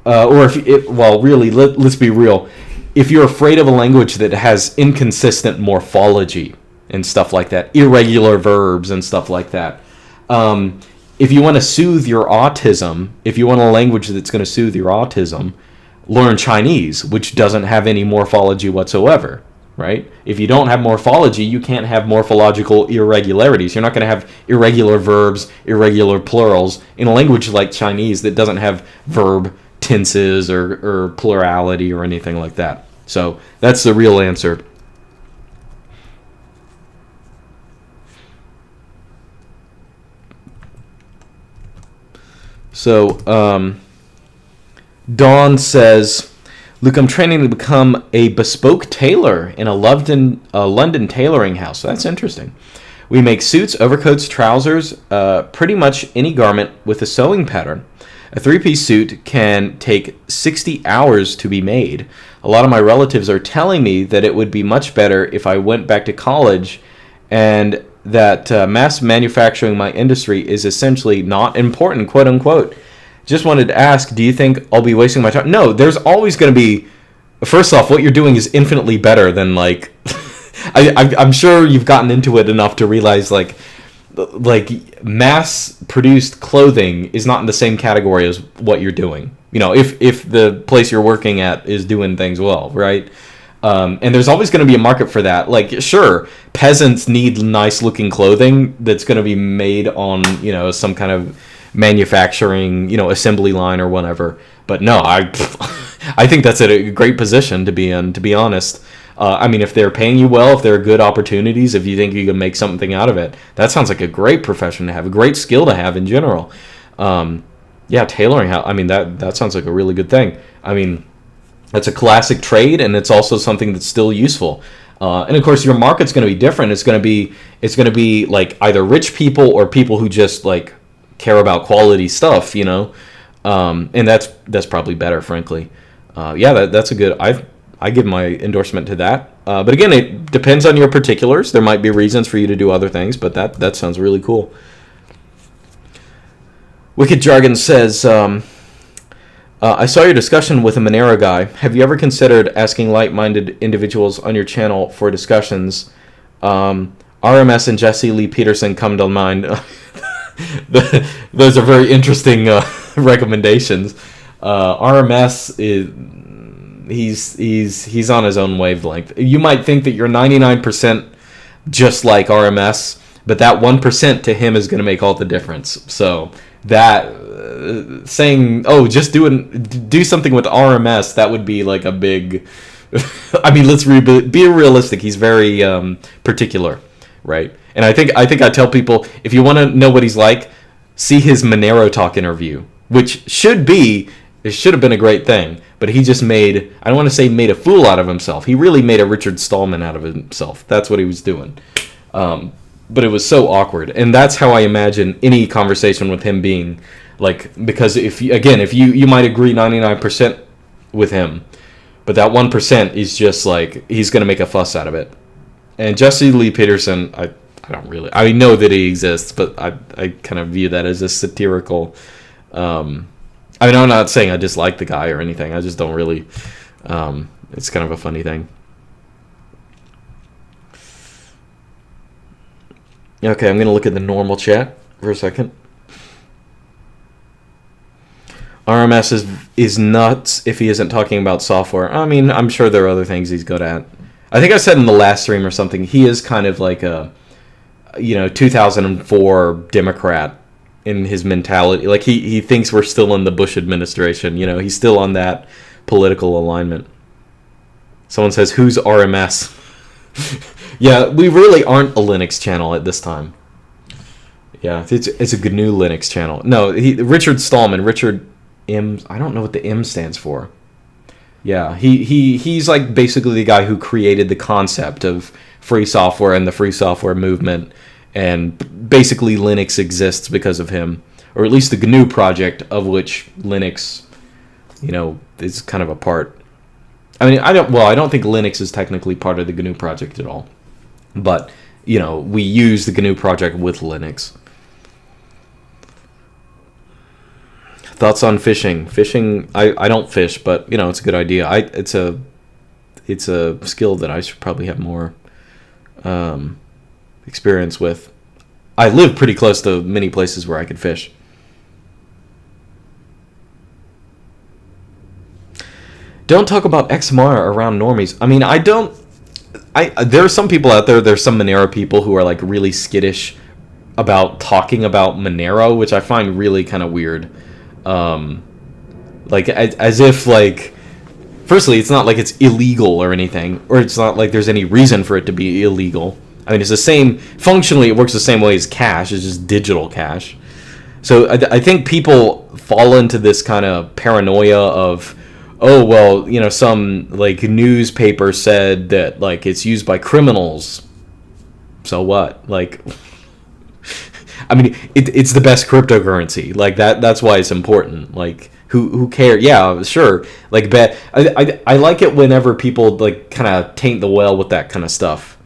or let's be real. If you're afraid of a language that has inconsistent morphology and stuff like that, irregular verbs and stuff like that, if you want to soothe your autism, if you want a language that's going to soothe your autism, learn Chinese, which doesn't have any morphology whatsoever, right? If you don't have morphology, you can't have morphological irregularities. You're not going to have irregular verbs, irregular plurals in a language like Chinese that doesn't have verb tenses or plurality or anything like that. So that's the real answer. So, Dawn says, Luke, I'm training to become a bespoke tailor in a London tailoring house. So that's interesting. We make suits, overcoats, trousers, pretty much any garment with a sewing pattern. A 3-piece suit can take 60 hours to be made. A lot of my relatives are telling me that it would be much better if I went back to college, and that mass manufacturing my industry is essentially not important, quote unquote. Just wanted to ask, do you think I'll be wasting my time? No, there's always going to be... First off, what you're doing is infinitely better than, like... I'm sure you've gotten into it enough to realize, like mass-produced clothing is not in the same category as what you're doing. If the place you're working at is doing things well, right? And there's always going to be a market for that. Like, sure, peasants need nice-looking clothing that's going to be made on, some kind of manufacturing, assembly line or whatever. But no, I think that's a great position to be in, to be honest. I mean, if they're paying you well, if there are good opportunities, if you think you can make something out of it, that sounds like a great profession to have, a great skill to have in general. Yeah, tailoring, I mean, that sounds like a really good thing. I mean, that's a classic trade, and it's also something that's still useful. And of course, your market's going to be different. It's going to be like either rich people or people who just like care about quality stuff, and that's probably better, frankly. Yeah, that's a good. I give my endorsement to that. But again, it depends on your particulars. There might be reasons for you to do other things, but that sounds really cool. Wicked Jargon says, I saw your discussion with a Monero guy. Have you ever considered asking like-minded individuals on your channel for discussions? RMS and Jesse Lee Peterson come to mind. Those are very interesting recommendations. RMS is... He's on his own wavelength. You might think that you're 99% just like RMS, but that 1% to him is going to make all the difference. So that saying, just do something with RMS, that would be like a big. I mean, let's be realistic. He's very particular, right? And I think I tell people, if you want to know what he's like, see his Monero Talk interview, which it should have been a great thing, but he just made a fool out of himself. He really made a Richard Stallman out of himself. That's what he was doing. But it was so awkward. And that's how I imagine any conversation with him being, like, because if you might agree 99% with him, but that 1% is just like, he's going to make a fuss out of it. And Jesse Lee Peterson, I don't really, I know that he exists, but I kind of view that as a satirical. I mean, I'm not saying I dislike the guy or anything. I just don't really. It's kind of a funny thing. Okay, I'm gonna look at the normal chat for a second. RMS is nuts if he isn't talking about software. I mean, I'm sure there are other things he's good at. I think I said in the last stream or something, he is kind of like a, 2004 Democrat in his mentality. Like, he thinks we're still in the Bush administration. He's still on that political alignment. Someone says, who's RMS? Yeah, we really aren't a Linux channel at this time. Yeah, it's a GNU Linux channel. No, Richard Stallman, Richard M. I don't know what the M stands for. Yeah, he's like basically the guy who created the concept of free software and the free software movement, and basically Linux exists because of him, or at least the GNU project, of which Linux, is kind of a part. I mean, I don't think Linux is technically part of the GNU project at all, but we use the GNU project with Linux. Thoughts on fishing? Fishing, I don't fish, but it's a good idea. It's a skill that I should probably have more experience with. I live pretty close to many places where I could fish. Don't talk about XMR around normies. I mean, there are some people out there. There's some Monero people who are like really skittish about talking about Monero, which I find really kind of weird. Like as if like, firstly, it's not like it's illegal or anything, or it's not like there's any reason for it to be illegal. I mean, it's the same, functionally it works the same way as cash. It's just digital cash. So I think people fall into this kind of paranoia of, oh, well, some like newspaper said that like it's used by criminals. So what? Like, I mean, it's the best cryptocurrency. Like that's why it's important. Like, who cares? Yeah, sure. Like, I like it whenever people like kind of taint the well with that kind of stuff.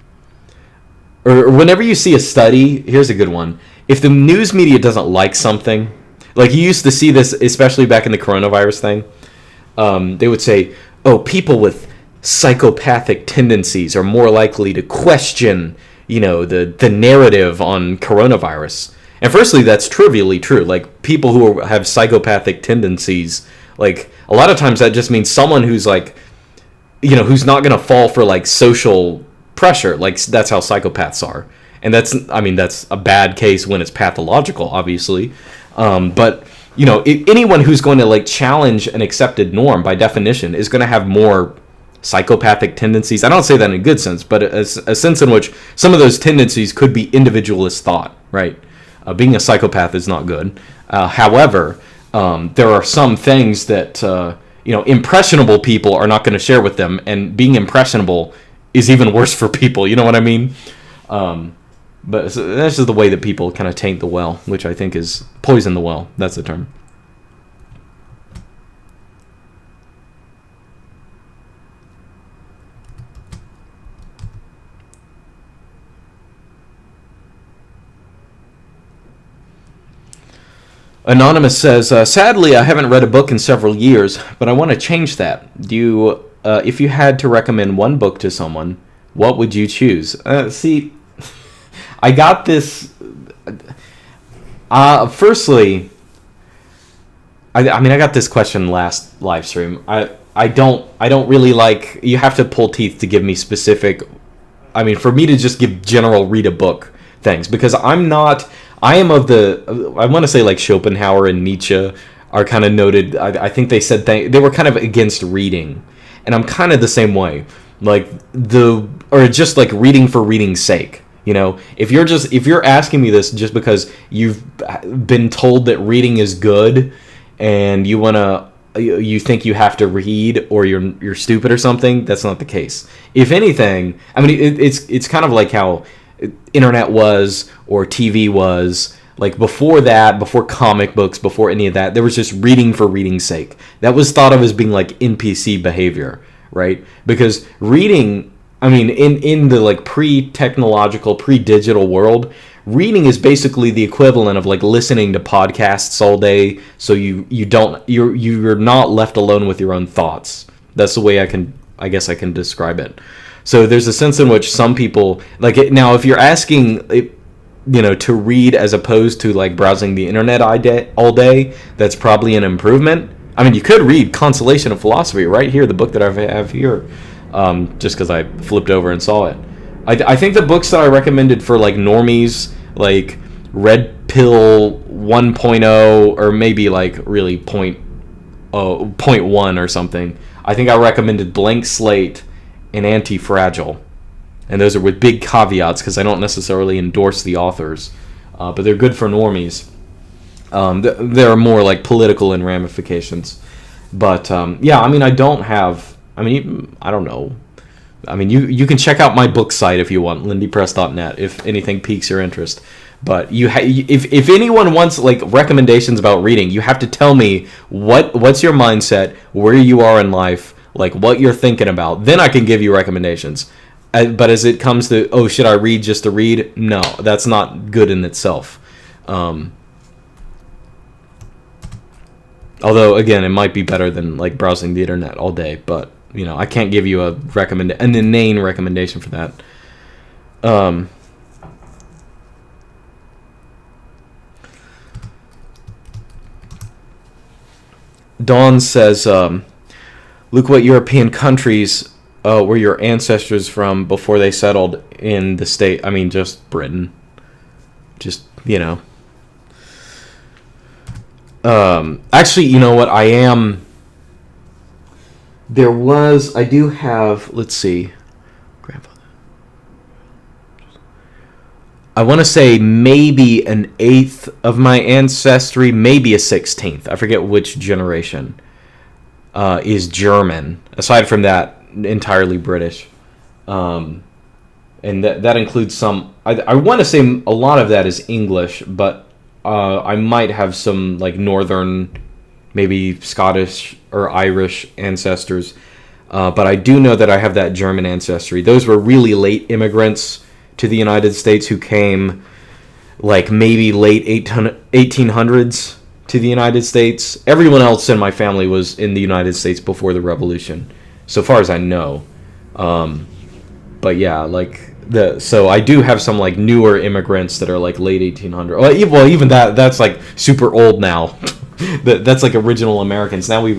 Or whenever you see a study, here's a good one. If the news media doesn't like something, like you used to see this, especially back in the coronavirus thing, they would say, oh, people with psychopathic tendencies are more likely to question, the narrative on coronavirus. And firstly, that's trivially true. Like, people who have psychopathic tendencies, like, a lot of times that just means someone who's like, who's not going to fall for like social pressure. Like, that's how psychopaths are. And that's a bad case when it's pathological, obviously. But anyone who's going to like challenge an accepted norm by definition is going to have more psychopathic tendencies. I don't say that in a good sense, but a sense in which some of those tendencies could be individualist thought, right? Being a psychopath is not good. However, there are some things that impressionable people are not going to share with them, and being impressionable is even worse for people. You know what I mean? But that's just the way that people kind of taint the well, which I think is poison the well. That's the term. Anonymous says, sadly, I haven't read a book in several years, but I want to change that. If you had to recommend one book to someone, what would you choose? See, I got this. Firstly, I got this question last live stream. I don't really like. You have to pull teeth to give me specific. I mean, for me to just give general read a book things, because I'm not. I am of the. I want to say like Schopenhauer and Nietzsche are kind of noted. I think they said they were kind of against reading, and I'm kind of the same way. Like or just like reading for reading's sake. If you're asking me this just because you've been told that reading is good, and you think you have to read, or you're stupid or something, that's not the case. If anything, I mean, it's kind of like how internet was, or TV was. Like before that, before comic books, before any of that, there was just reading for reading's sake. That was thought of as being like NPC behavior, right? Because reading, I mean, in the like pre-technological, pre-digital world, reading is basically the equivalent of like listening to podcasts all day. So you're not left alone with your own thoughts. That's the way I guess I can describe it. So there's a sense in which some people like it. Now, if you're asking, to read as opposed to like browsing the internet all day, that's probably an improvement. I mean, you could read Consolation of Philosophy right here, the book that I have here, just because I flipped over and saw it. I think the books that I recommended for like normies, like Red Pill 1.0, or maybe like really point 0.1 or something. I think I recommended Blank Slate and Anti-Fragile. And those are with big caveats because I don't necessarily endorse the authors. But they're good for normies. They're more like political in ramifications. But yeah, I mean, I don't know. I mean, you can check out my book site if you want, lindypress.net, if anything piques your interest. But if anyone wants like recommendations about reading, you have to tell me what's your mindset, where you are in life, like what you're thinking about. Then I can give you recommendations. But as it comes to, should I read just to read? No, that's not good in itself. Although, again, it might be better than like browsing the internet all day. But, I can't give you an inane recommendation for that. Dawn says, look what European countries were your ancestors from before they settled in the state. I mean, just Britain. Just, actually, you know what? I do have, let's see. Grandfather. I want to say maybe an 1/8 of my ancestry, maybe a 16th. I forget which generation is German. Aside from that, entirely British. And that includes some, I want to say a lot of that is English, but I might have some like northern, maybe Scottish or Irish ancestors. But I do know that I have that German ancestry. Those were really late immigrants to the United States who came like maybe late 1800s to the United States. Everyone else in my family was in the United States before the Revolution, so far as I know. But yeah, like so I do have some like newer immigrants that are like late 1800s. Well, even that's like super old now. That's like original Americans. Now we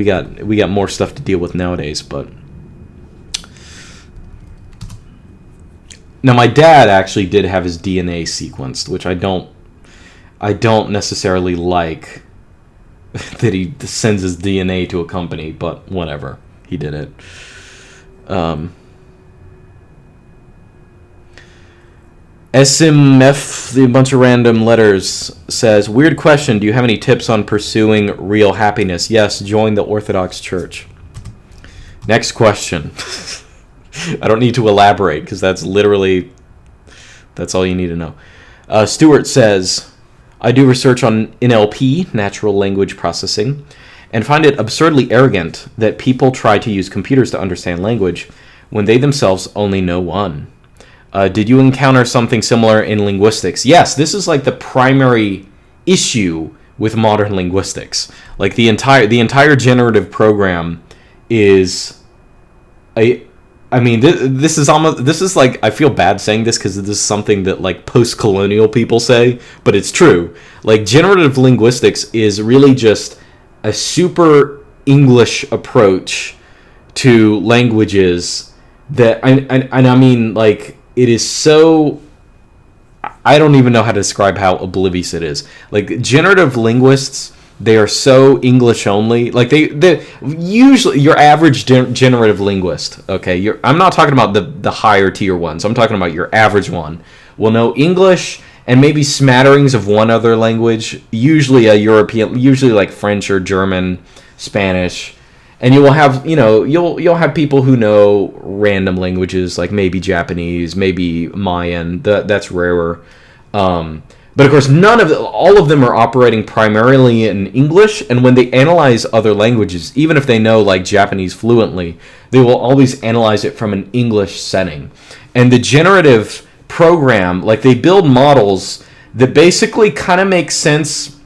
got more stuff to deal with nowadays, but now my dad actually did have his DNA sequenced, which I don't necessarily like that he sends his DNA to a company, but whatever, he did it. SMF, the bunch of random letters, says, weird question, do you have any tips on pursuing real happiness? Yes, join the Orthodox Church. Next question. I don't need to elaborate, because that's all you need to know. Stuart says, I do research on NLP, natural language processing, and find it absurdly arrogant that people try to use computers to understand language when they themselves only know one. Did you encounter something similar in linguistics? Yes, this is like the primary issue with modern linguistics. Like the entire generative program is this is like, I feel bad saying this because this is something that like post-colonial people say, but it's true. Like generative linguistics is really just a super English approach to languages that, and I mean, like, it is so, I don't even know how to describe how oblivious it is. Like, generative linguists, they are so English only. Like, they usually, your average generative linguist, okay, I'm not talking about the higher tier ones. I'm talking about your average one, will know English and maybe smatterings of one other language, usually a European, usually like French or German, Spanish. And you will have, you'll have people who know random languages, like maybe Japanese, maybe Mayan. That's rarer. But of course, all of them are operating primarily in English, and when they analyze other languages, even if they know like Japanese fluently, they will always analyze it from an English setting. And the generative program, like they build models that basically kind of make sense.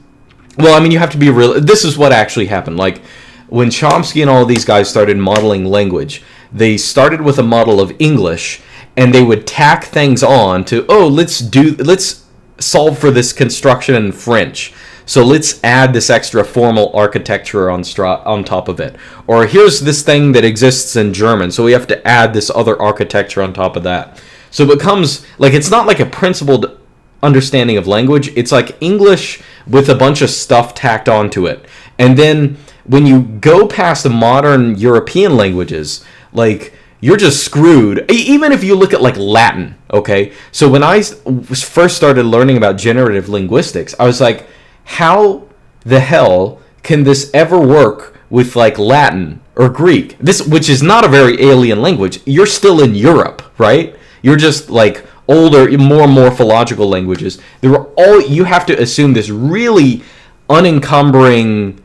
Well, I mean, you have to be real. This is what actually happened. Like when Chomsky and all of these guys started modeling language, they started with a model of English, and they would tack things on to, let's solve for this construction in French. So let's add this extra formal architecture on top of it. Or here's this thing that exists in German, so we have to add this other architecture on top of that. So it becomes like, it's not like a principled understanding of language. It's like English with a bunch of stuff tacked onto it. And then when you go past the modern European languages, like, you're just screwed. Even if you look at like Latin, okay? So when I first started learning about generative linguistics, I was like, how the hell can this ever work with like Latin or Greek? This, which is not a very alien language. You're still in Europe, right? You're just like older, more morphological languages. You have to assume this really encumbering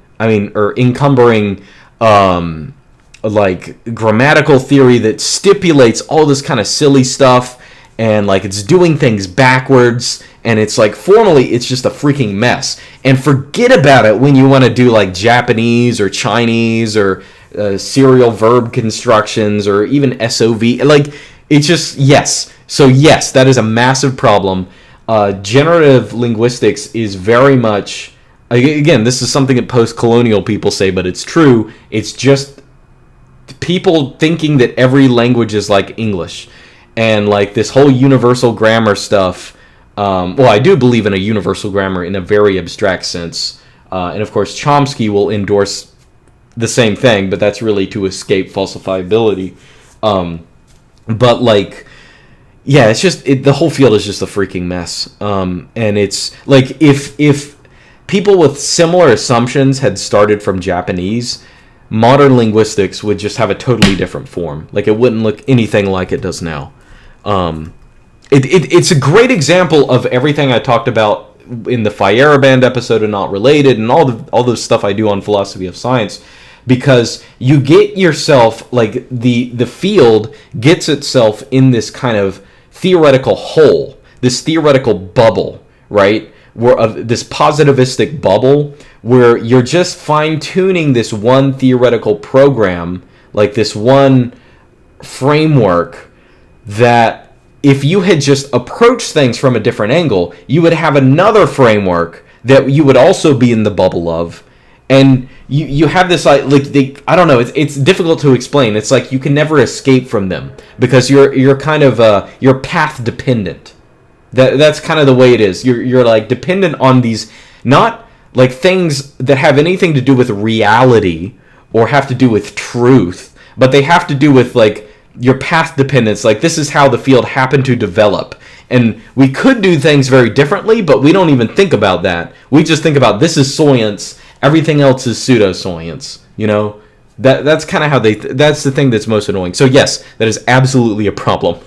like grammatical theory that stipulates all this kind of silly stuff, and like it's doing things backwards, and it's like formally it's just a freaking mess. And forget about it when you want to do like Japanese or Chinese or serial verb constructions or even SOV. Like, it's just, yes. So yes, that is a massive problem. Generative linguistics is very much, again, this is something that post-colonial people say, but it's true. It's just people thinking that every language is like English, and like this whole universal grammar stuff. Well, I do believe in a universal grammar in a very abstract sense, and of course Chomsky will endorse the same thing, but that's really to escape falsifiability. But like, yeah, it's just the whole field is just a freaking mess. And it's like, if people with similar assumptions had started from Japanese, modern linguistics would just have a totally different form. Like, it wouldn't look anything like it does now. It's a great example of everything I talked about in the Feyerabend episode and Not Related, and all the stuff I do on philosophy of science, because you get yourself, like, the field gets itself in this kind of theoretical hole, this theoretical bubble, right? This positivistic bubble where you're just fine-tuning this one theoretical program, like this one framework, that if you had just approached things from a different angle, you would have another framework that you would also be in the bubble of. And you have this, I don't know, it's difficult to explain. It's like you can never escape from them because you're kind of you're path dependent. That's kind of the way it is. You're like dependent on these, not like things that have anything to do with reality or have to do with truth, but they have to do with like your path dependence. Like, this is how the field happened to develop. And we could do things very differently, but we don't even think about that. We just think about, this is science, everything else is pseudoscience, you know? That's kind of how that's the thing that's most annoying. So yes, that is absolutely a problem.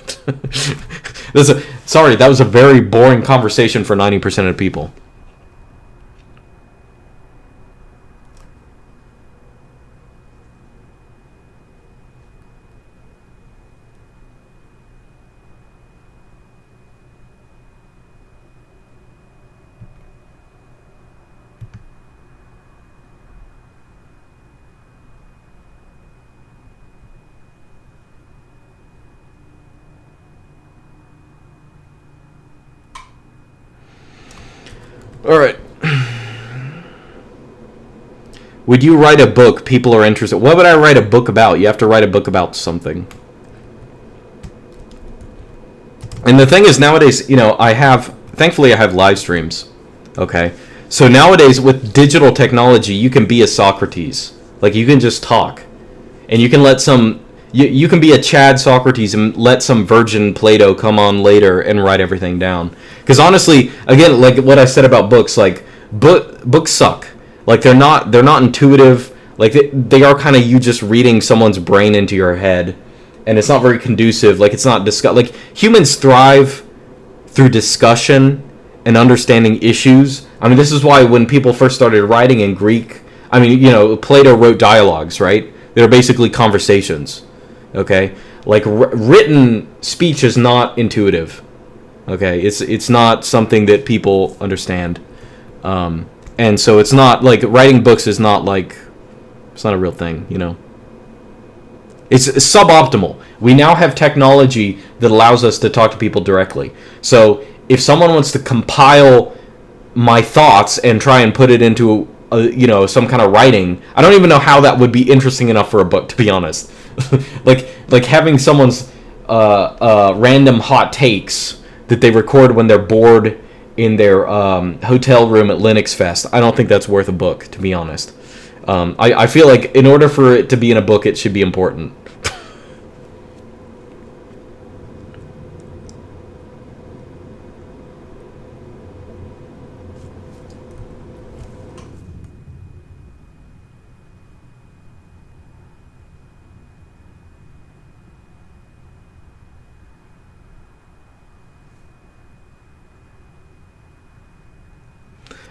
Sorry, that was a very boring conversation for 90% of people. All right. Would you write a book people are interested? What would I write a book about? You have to write a book about something. And the thing is, nowadays, you know, thankfully I have live streams. Okay. So nowadays with digital technology, you can be a Socrates. Like, you can just talk. And you can let you can be a Chad Socrates and let some virgin Plato come on later and write everything down. Because honestly, again, like what I said about books, like books suck. Like, they're not intuitive. Like, they are kind of you just reading someone's brain into your head, and it's not very conducive. Like, it's not like humans thrive through discussion and understanding issues. I mean, this is why when people first started writing in Greek, I mean, you know, Plato wrote dialogues, right? They're basically conversations, okay? Like, written speech is not intuitive, okay? It's not something that people understand. And so it's not, like, writing books is not, like, it's not a real thing, you know? It's suboptimal. We now have technology that allows us to talk to people directly. So if someone wants to compile my thoughts and try and put it into you know, some kind of writing, I don't even know how that would be interesting enough for a book, to be honest. like having someone's random hot takes that they record when they're bored in their hotel room at Linuxfest. I don't think that's worth a book, to be honest. I feel like in order for it to be in a book, it should be important.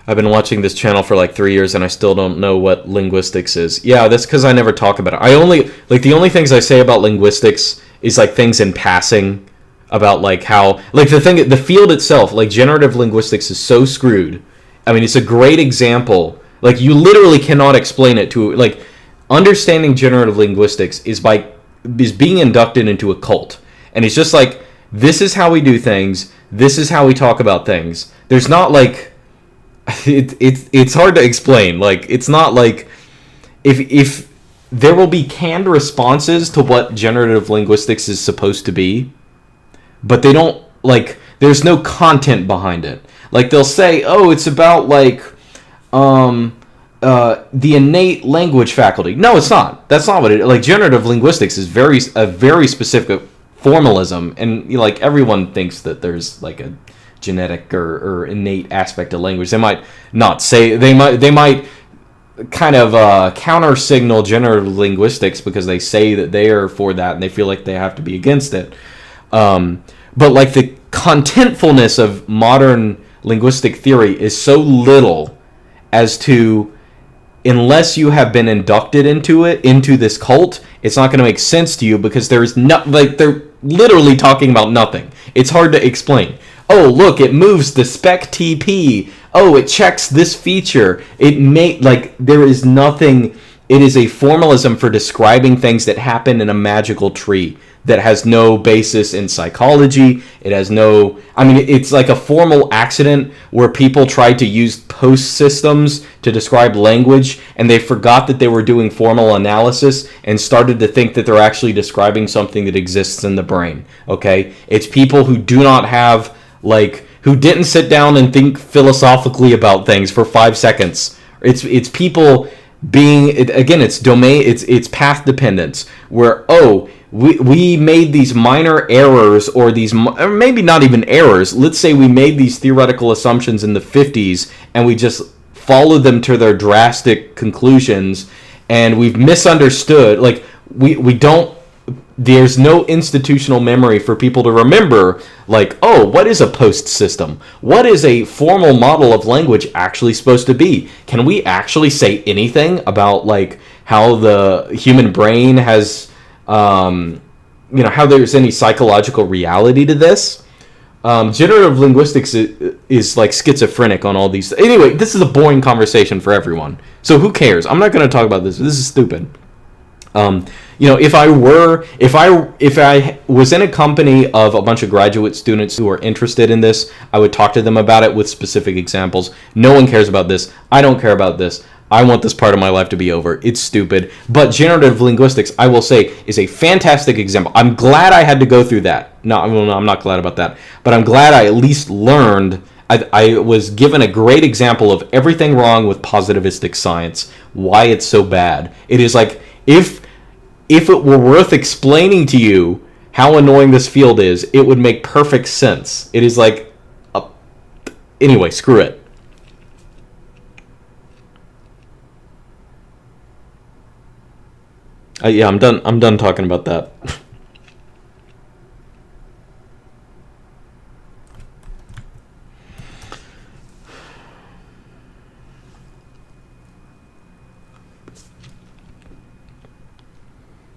I've been watching this channel for like 3 years and I still don't know what linguistics is. Yeah, that's because I never talk about it. The only things I say about linguistics is like things in passing about like how, like the field itself, like generative linguistics is so screwed. I mean, it's a great example. Like, you literally cannot explain it to, like, understanding generative linguistics is being inducted into a cult. And it's just like, this is how we do things. This is how we talk about things. There's not like, it's hard to explain. Like, it's not like if there will be canned responses to what generative linguistics is supposed to be, but they don't, like, there's no content behind it. Like, they'll say, oh, it's about like the innate language faculty. No, it's not. That's not what it is. Like, generative linguistics is a very specific formalism, and, you know, like, everyone thinks that there's like a genetic or innate aspect of language. They might not say, they might kind of counter signal generative linguistics because they say that they are for that and they feel like they have to be against it. But like, the contentfulness of modern linguistic theory is so little as to, unless you have been inducted into this cult, it's not going to make sense to you, because there's no, like, they're literally talking about nothing. It's hard to explain. Oh, look, it moves the spec TP. Oh, it checks this feature. There is nothing. It is a formalism for describing things that happen in a magical tree that has no basis in psychology. It has no, I mean, it's like a formal accident where people tried to use post systems to describe language, and they forgot that they were doing formal analysis and started to think that they're actually describing something that exists in the brain. Okay? It's people who do not have, like, who didn't sit down and think philosophically about things for 5 seconds. It's people being, again, it's domain, it's path dependence, where, oh, we made these minor errors, or maybe not even errors. Let's say we made these theoretical assumptions in the 50s and we just followed them to their drastic conclusions, and we've misunderstood. Like, we don't, there's no institutional memory for people to remember, like, oh, what is a post system? What is a formal model of language actually supposed to be? Can we actually say anything about, like, how the human brain has, how there's any psychological reality to this? Generative linguistics is like schizophrenic on all these. Anyway, this is a boring conversation for everyone. So who cares? I'm not going to talk about this. This is stupid. If I was in a company of a bunch of graduate students who are interested in this, I would talk to them about it with specific examples. No one cares about this. I don't care about this. I want this part of my life to be over. It's stupid. But generative linguistics, I will say, is a fantastic example. I'm glad I had to go through that. No, I'm not glad about that. But I'm glad I at least learned. I was given a great example of everything wrong with positivistic science, why it's so bad. It is like, if it were worth explaining to you how annoying this field is, it would make perfect sense. It is like, anyway, screw it. Yeah, I'm done talking about that.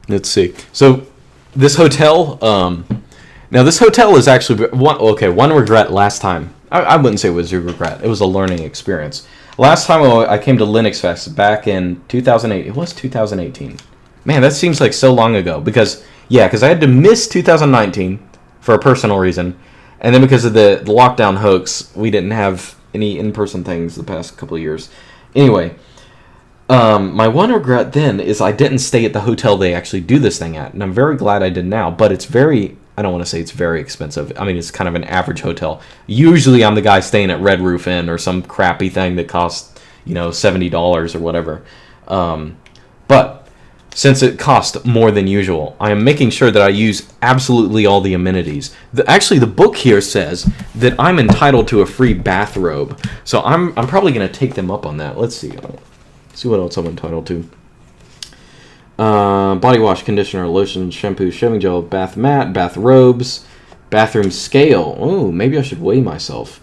Let's see. So this hotel, now this hotel is actually one regret last time. I wouldn't say it was a regret. It was a learning experience. Last time I came to Linux Fest back in 2008. It was 2018. Man, that seems like so long ago because I had to miss 2019 for a personal reason, and then because of the lockdown hoax, we didn't have any in-person things the past couple of years. Anyway, my one regret then is I didn't stay at the hotel they actually do this thing at, and I'm very glad I did now, but it's very, I don't want to say it's very expensive. I mean, it's kind of an average hotel. Usually I'm the guy staying at Red Roof Inn or some crappy thing that costs, $70 or whatever. But since it cost more than usual, I am making sure that I use absolutely all the amenities. Actually, the book here says that I'm entitled to a free bathrobe, so I'm probably going to take them up on that. Let's see. See what else I'm entitled to. Body wash, conditioner, lotion, shampoo, shaving gel, bath mat, bath robes, bathroom scale. Oh, maybe I should weigh myself.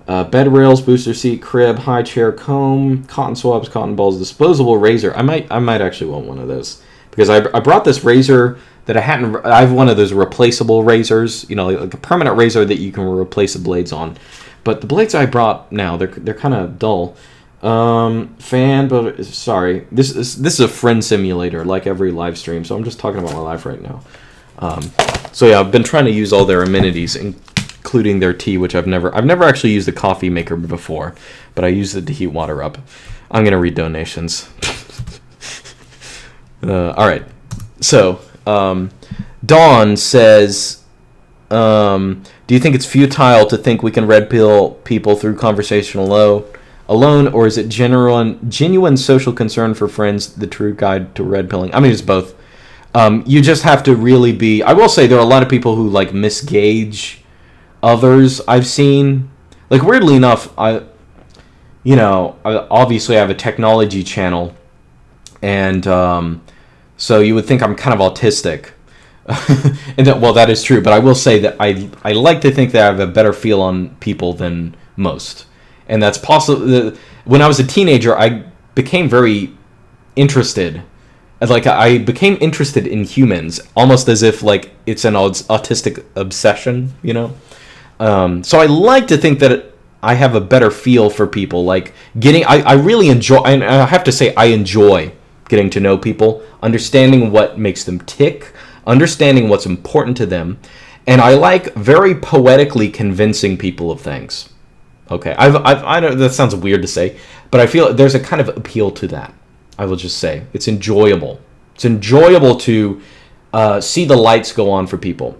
Bed rails, booster seat, crib, high chair, comb, cotton swabs, cotton balls, disposable razor. I might actually want one of those because I brought this razor that I have one of those replaceable razors, like a permanent razor that you can replace the blades on. But the blades I brought now, they're kind of dull. But sorry, this is a friend simulator like every live stream, so I'm just talking about my life right now. So yeah, I've been trying to use all their amenities, including their tea, which I've never actually used a coffee maker before, but I use it to heat water up. I'm gonna read donations. All right, so Dawn says, do you think it's futile to think we can red pill people through conversation alone, or is it genuine social concern for friends the true guide to red pilling? I mean, it's both. You just have to really be. I will say there are a lot of people who misgauge others. I've seen, weirdly enough, I obviously have a technology channel, and so you would think I'm kind of autistic. And that is true, but I will say that I like to think that I have a better feel on people than most. And that's possible. When I was a teenager, I became very interested. I became interested in humans, almost as if it's an autistic obsession, So I like to think that I have a better feel for people. I really enjoy, and I have to say I enjoy getting to know people, understanding what makes them tick, understanding what's important to them, and I like very poetically convincing people of things. Okay, I know that sounds weird to say, but I feel there's a kind of appeal to that. I will just say it's enjoyable. It's enjoyable to see the lights go on for people.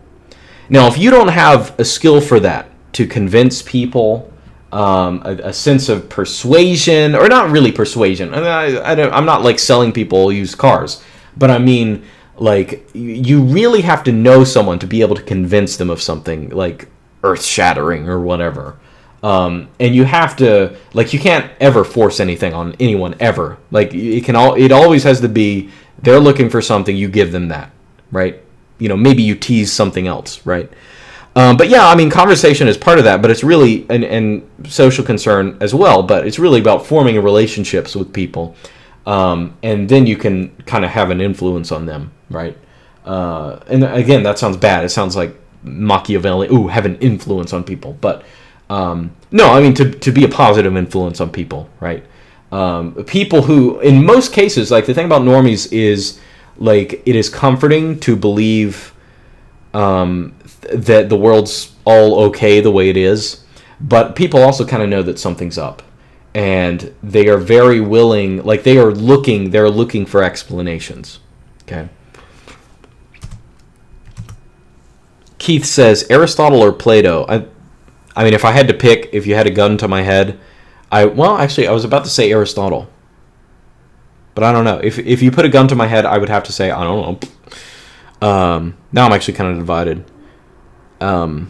Now, if you don't have a skill for that, to convince people, a sense of persuasion, or not really persuasion. I'm not selling people used cars, but I mean, you really have to know someone to be able to convince them of something earth-shattering or whatever. And you have to, you can't ever force anything on anyone ever. It always has to be, they're looking for something, you give them that, right? Maybe you tease something else, right? But yeah, I mean, conversation is part of that, but it's really, and social concern as well, but it's really about forming relationships with people. And then you can kind of have an influence on them, right? And again, that sounds bad. It sounds like Machiavelli, have an influence on people, but no, I mean to be a positive influence on people, right? People who, in most cases, the thing about normies is, it is comforting to believe that the world's all okay the way it is, but people also kind of know that something's up, and they are very willing, they're looking for explanations. Okay. Keith says Aristotle or Plato. I mean, if I had to pick, if you had a gun to my head, I was about to say Aristotle. But I don't know. If you put a gun to my head, I would have to say, I don't know. Now I'm actually kind of divided. I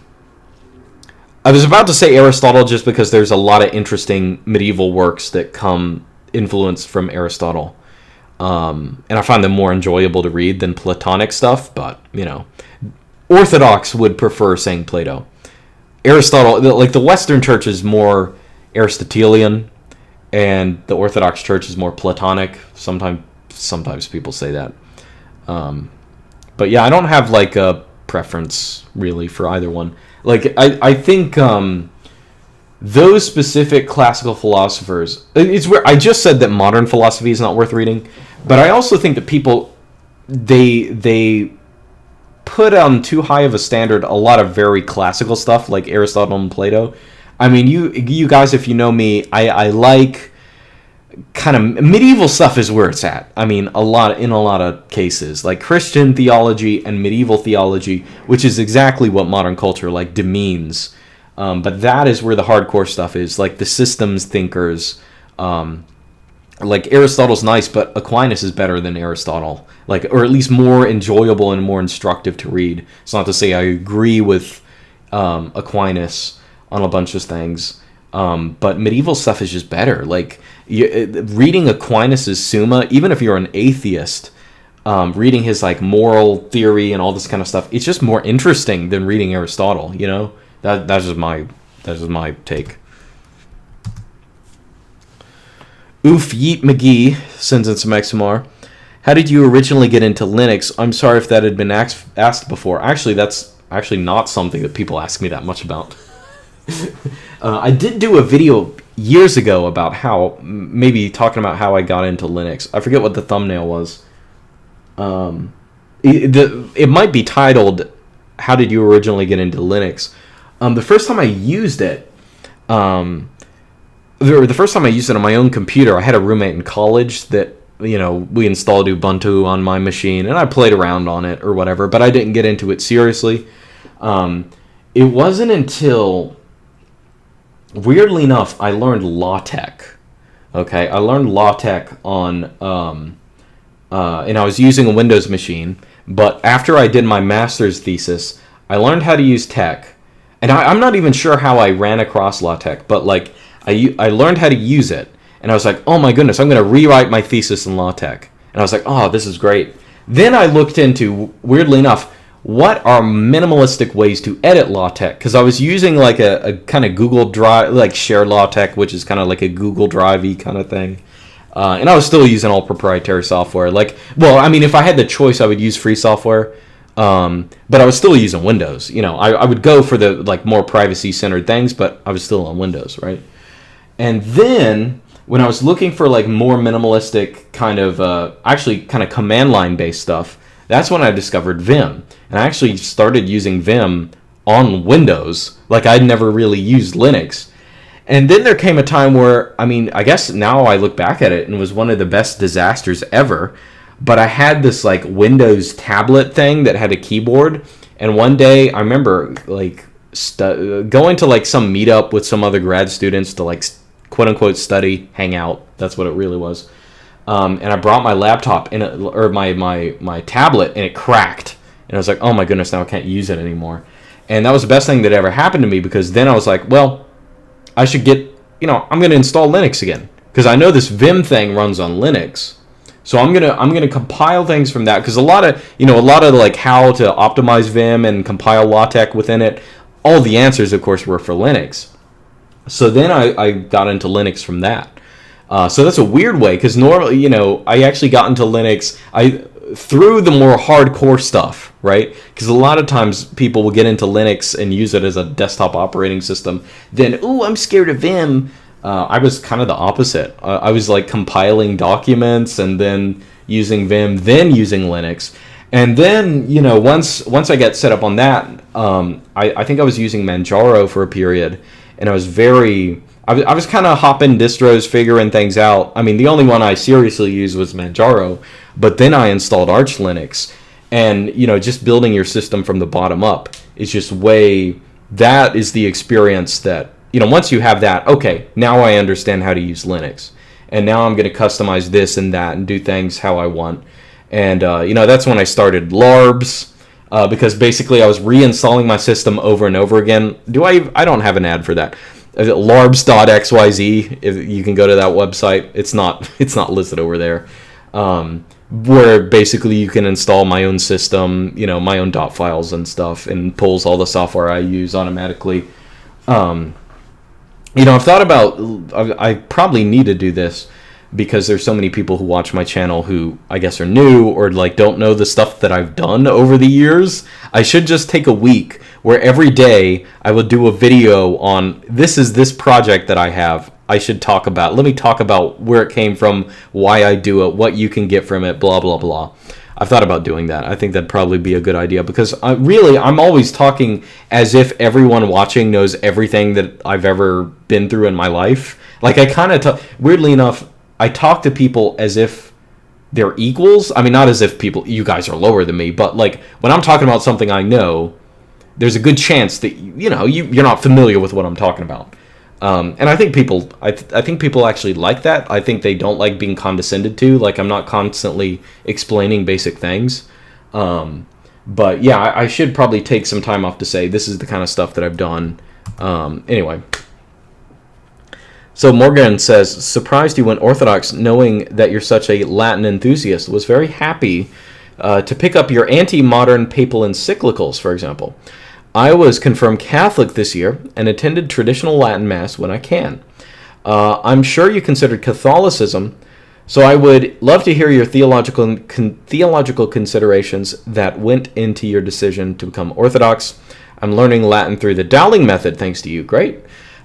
was about to say Aristotle just because there's a lot of interesting medieval works that come influenced from Aristotle. And I find them more enjoyable to read than Platonic stuff, but, Orthodox would prefer saying Plato. Aristotle, the Western Church is more Aristotelian, and the Orthodox Church is more Platonic. Sometimes people say that. But yeah, I don't have like a preference really for either one. Like I think those specific classical philosophers, it's where I just said that modern philosophy is not worth reading, but I also think that people they put on too high of a standard a lot of very classical stuff like Aristotle and Plato. I mean, you guys, if you know me, I like kind of medieval stuff is where it's at. I mean, in a lot of cases, like Christian theology and medieval theology, which is exactly what modern culture like demeans. But that is where the hardcore stuff is, like the systems thinkers. Like Aristotle's nice, but Aquinas is better than Aristotle, like, or at least more enjoyable and more instructive to read. It's not to say I agree with Aquinas on a bunch of things, but medieval stuff is just better. Like reading Aquinas' Summa, even if you're an atheist, reading his like moral theory and all this kind of stuff, it's just more interesting than reading Aristotle. You know, that's just my take. Oof Yeet McGee sends in some XMR. How did you originally get into Linux? I'm sorry if that had been asked before. Actually, that's actually not something that people ask me that much about. I did do a video years ago about maybe talking about how I got into Linux. I forget what the thumbnail was. It might be titled, How Did You Originally Get Into Linux? The first time I used it, the first time I used it on my own computer, I had a roommate in college that, you know, we installed Ubuntu on my machine, and I played around on it or whatever, but I didn't get into it seriously. It wasn't until, weirdly enough, I learned LaTeX. Okay, I learned LaTeX on, and I was using a Windows machine, but after I did my master's thesis, I learned how to use TeX, and I'm not even sure how I ran across LaTeX, but like, I learned how to use it, and I was like, oh my goodness, I'm going to rewrite my thesis in LaTeX. And I was like, oh, this is great. Then I looked into, weirdly enough, what are minimalistic ways to edit LaTeX? Because I was using like a kind of Google Drive, like shared LaTeX, which is kind of like a Google Drive-y kind of thing. And I was still using all proprietary software. Like, well, I mean, if I had the choice, I would use free software. But I was still using Windows. You know, I would go for the like more privacy-centered things, but I was still on Windows, right? And then when I was looking for like more minimalistic kind of, actually kind of command line based stuff, that's when I discovered Vim. And I actually started using Vim on Windows. Like I'd never really used Linux. And then there came a time where, I mean, I guess now I look back at it and it was one of the best disasters ever. But I had this like Windows tablet thing that had a keyboard. And one day I remember like going to like some meetup with some other grad students to like quote unquote study, hang out. That's what it really was. And I brought my laptop or my tablet, and it cracked. And I was like, oh my goodness, now I can't use it anymore. And that was the best thing that ever happened to me, because then I was like, well, I should get, I'm going to install Linux again, because I know this Vim thing runs on Linux. So I'm gonna compile things from that, because a lot of like how to optimize Vim and compile LaTeX within it, all the answers, of course, were for Linux. So then I got into Linux from that. So that's a weird way, because normally, I actually got into Linux through the more hardcore stuff, right? Because a lot of times people will get into Linux and use it as a desktop operating system. Then, I'm scared of Vim. I was kind of the opposite. I was like compiling documents and then using Vim, then using Linux. And then, once I got set up on that, I think I was using Manjaro for a period. And I was I was kind of hopping distros, figuring things out. I mean, the only one I seriously used was Manjaro, but then I installed Arch Linux. And, just building your system from the bottom up is just that is the experience that, once you have that, okay, now I understand how to use Linux. And now I'm going to customize this and that and do things how I want. And, that's when I started LARBs. Because basically I was reinstalling my system over and over again. I don't have an ad for that. Larbs.xyz, if you can go to that website. It's not listed over there. Where basically you can install my own system, my own dot files and stuff, and pulls all the software I use automatically. I've thought about, I probably need to do this, because there's so many people who watch my channel who I guess are new or like don't know the stuff that I've done over the years. I should just take a week where every day I would do a video on this project that I have. I should talk about. Let me talk about where it came from, why I do it, what you can get from it, blah blah blah. I've thought about doing that. I think that'd probably be a good idea because I'm always talking as if everyone watching knows everything that I've ever been through in my life. Like I kind of, weirdly enough, I talk to people as if they're equals. I mean, not as if you guys are lower than me, but like when I'm talking about something I know, there's a good chance that you're not familiar with what I'm talking about. And I think I think people actually like that. I think they don't like being condescended to. Like I'm not constantly explaining basic things. But yeah, I should probably take some time off to say this is the kind of stuff that I've done. Anyway. So Morgan says, surprised you went Orthodox knowing that you're such a Latin enthusiast. Was very happy to pick up your anti-modern papal encyclicals, for example. I was confirmed Catholic this year and attended traditional Latin Mass when I can. I'm sure you considered Catholicism, so I would love to hear your theological considerations that went into your decision to become Orthodox. I'm learning Latin through the Dowling method, thanks to you. Great.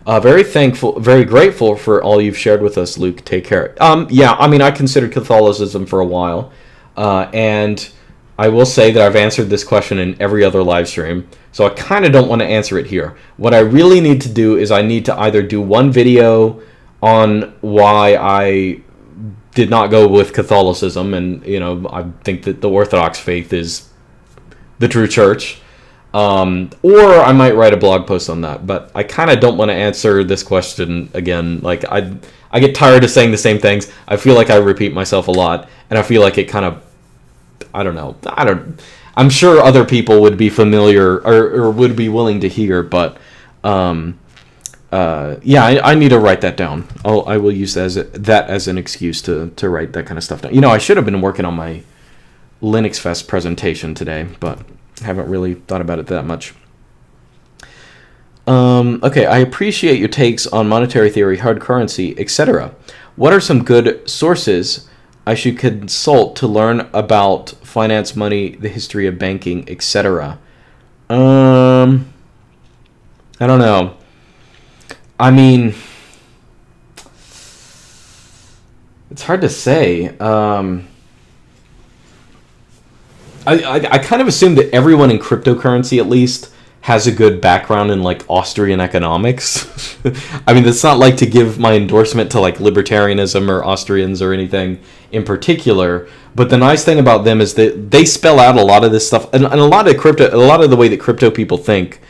Very thankful, very grateful for all you've shared with us, Luke. Take care. Yeah, I mean, I considered Catholicism for a while, and I will say that I've answered this question in every other live stream, so I kind of don't want to answer it here. What I really need to do is I need to either do one video on why I did not go with Catholicism, and I think that the Orthodox faith is the true church, or I might write a blog post on that. But I kind of don't want to answer this question again. Like I get tired of saying the same things. I feel like I repeat myself a lot, and I feel like it kind of, I don't know. I'm sure other people would be familiar or would be willing to hear, but yeah, I need to write that down. I will use that as an excuse to write that kind of stuff down. I should have been working on my LinuxFest presentation today, but haven't really thought about it that much. Okay, I appreciate your takes on monetary theory, hard currency, etc. What are some good sources I should consult to learn about finance, money, the history of banking, etc.? I don't know. I mean, it's hard to say. I kind of assume that everyone in cryptocurrency, at least, has a good background in like Austrian economics. I mean, it's not like to give my endorsement to like libertarianism or Austrians or anything in particular, but the nice thing about them is that they spell out a lot of this stuff, and a lot of the way that crypto people think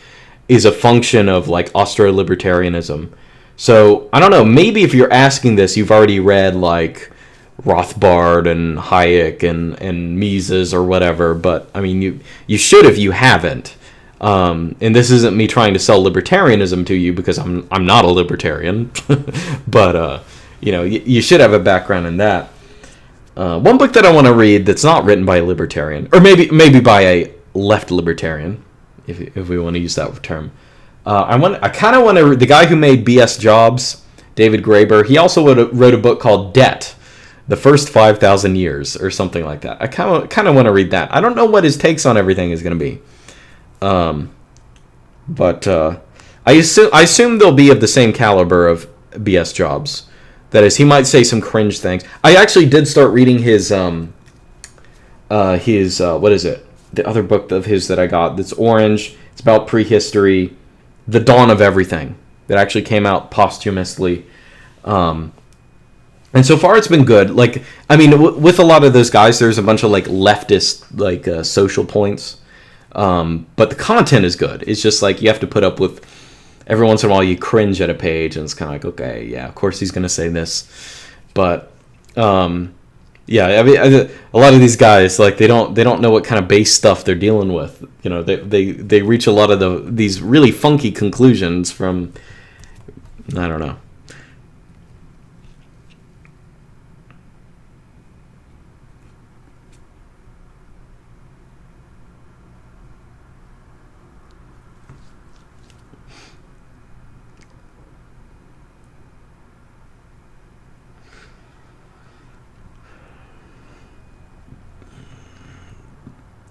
is a function of like Austro-libertarianism. So I don't know, maybe if you're asking this, you've already read like Rothbard and Hayek and Mises or whatever, but I mean you should if you haven't. And this isn't me trying to sell libertarianism to you because I'm not a libertarian, but you should have a background in that. One book that I want to read that's not written by a libertarian, or maybe by a left libertarian, if we want to use that term. I kind of want to. The guy who made BS Jobs, David Graeber, he also wrote a book called Debt, The First 5,000 Years, or something like that. I kind of want to read that. I don't know what his takes on everything is going to be. But I assume they'll be of the same caliber of BS Jobs. That is, he might say some cringe things. I actually did start reading his what is it? The other book of his that I got that's orange. It's about prehistory, the dawn of everything. That actually came out posthumously. And so far it's been good. Like, I mean, with a lot of those guys, there's a bunch of like leftist like social points. But the content is good. It's just like you have to put up with every once in a while you cringe at a page, and it's kind of like, okay, yeah, of course he's going to say this. But yeah, I mean, a lot of these guys, like, they don't know what kind of base stuff they're dealing with. They reach a lot of these really funky conclusions from, I don't know.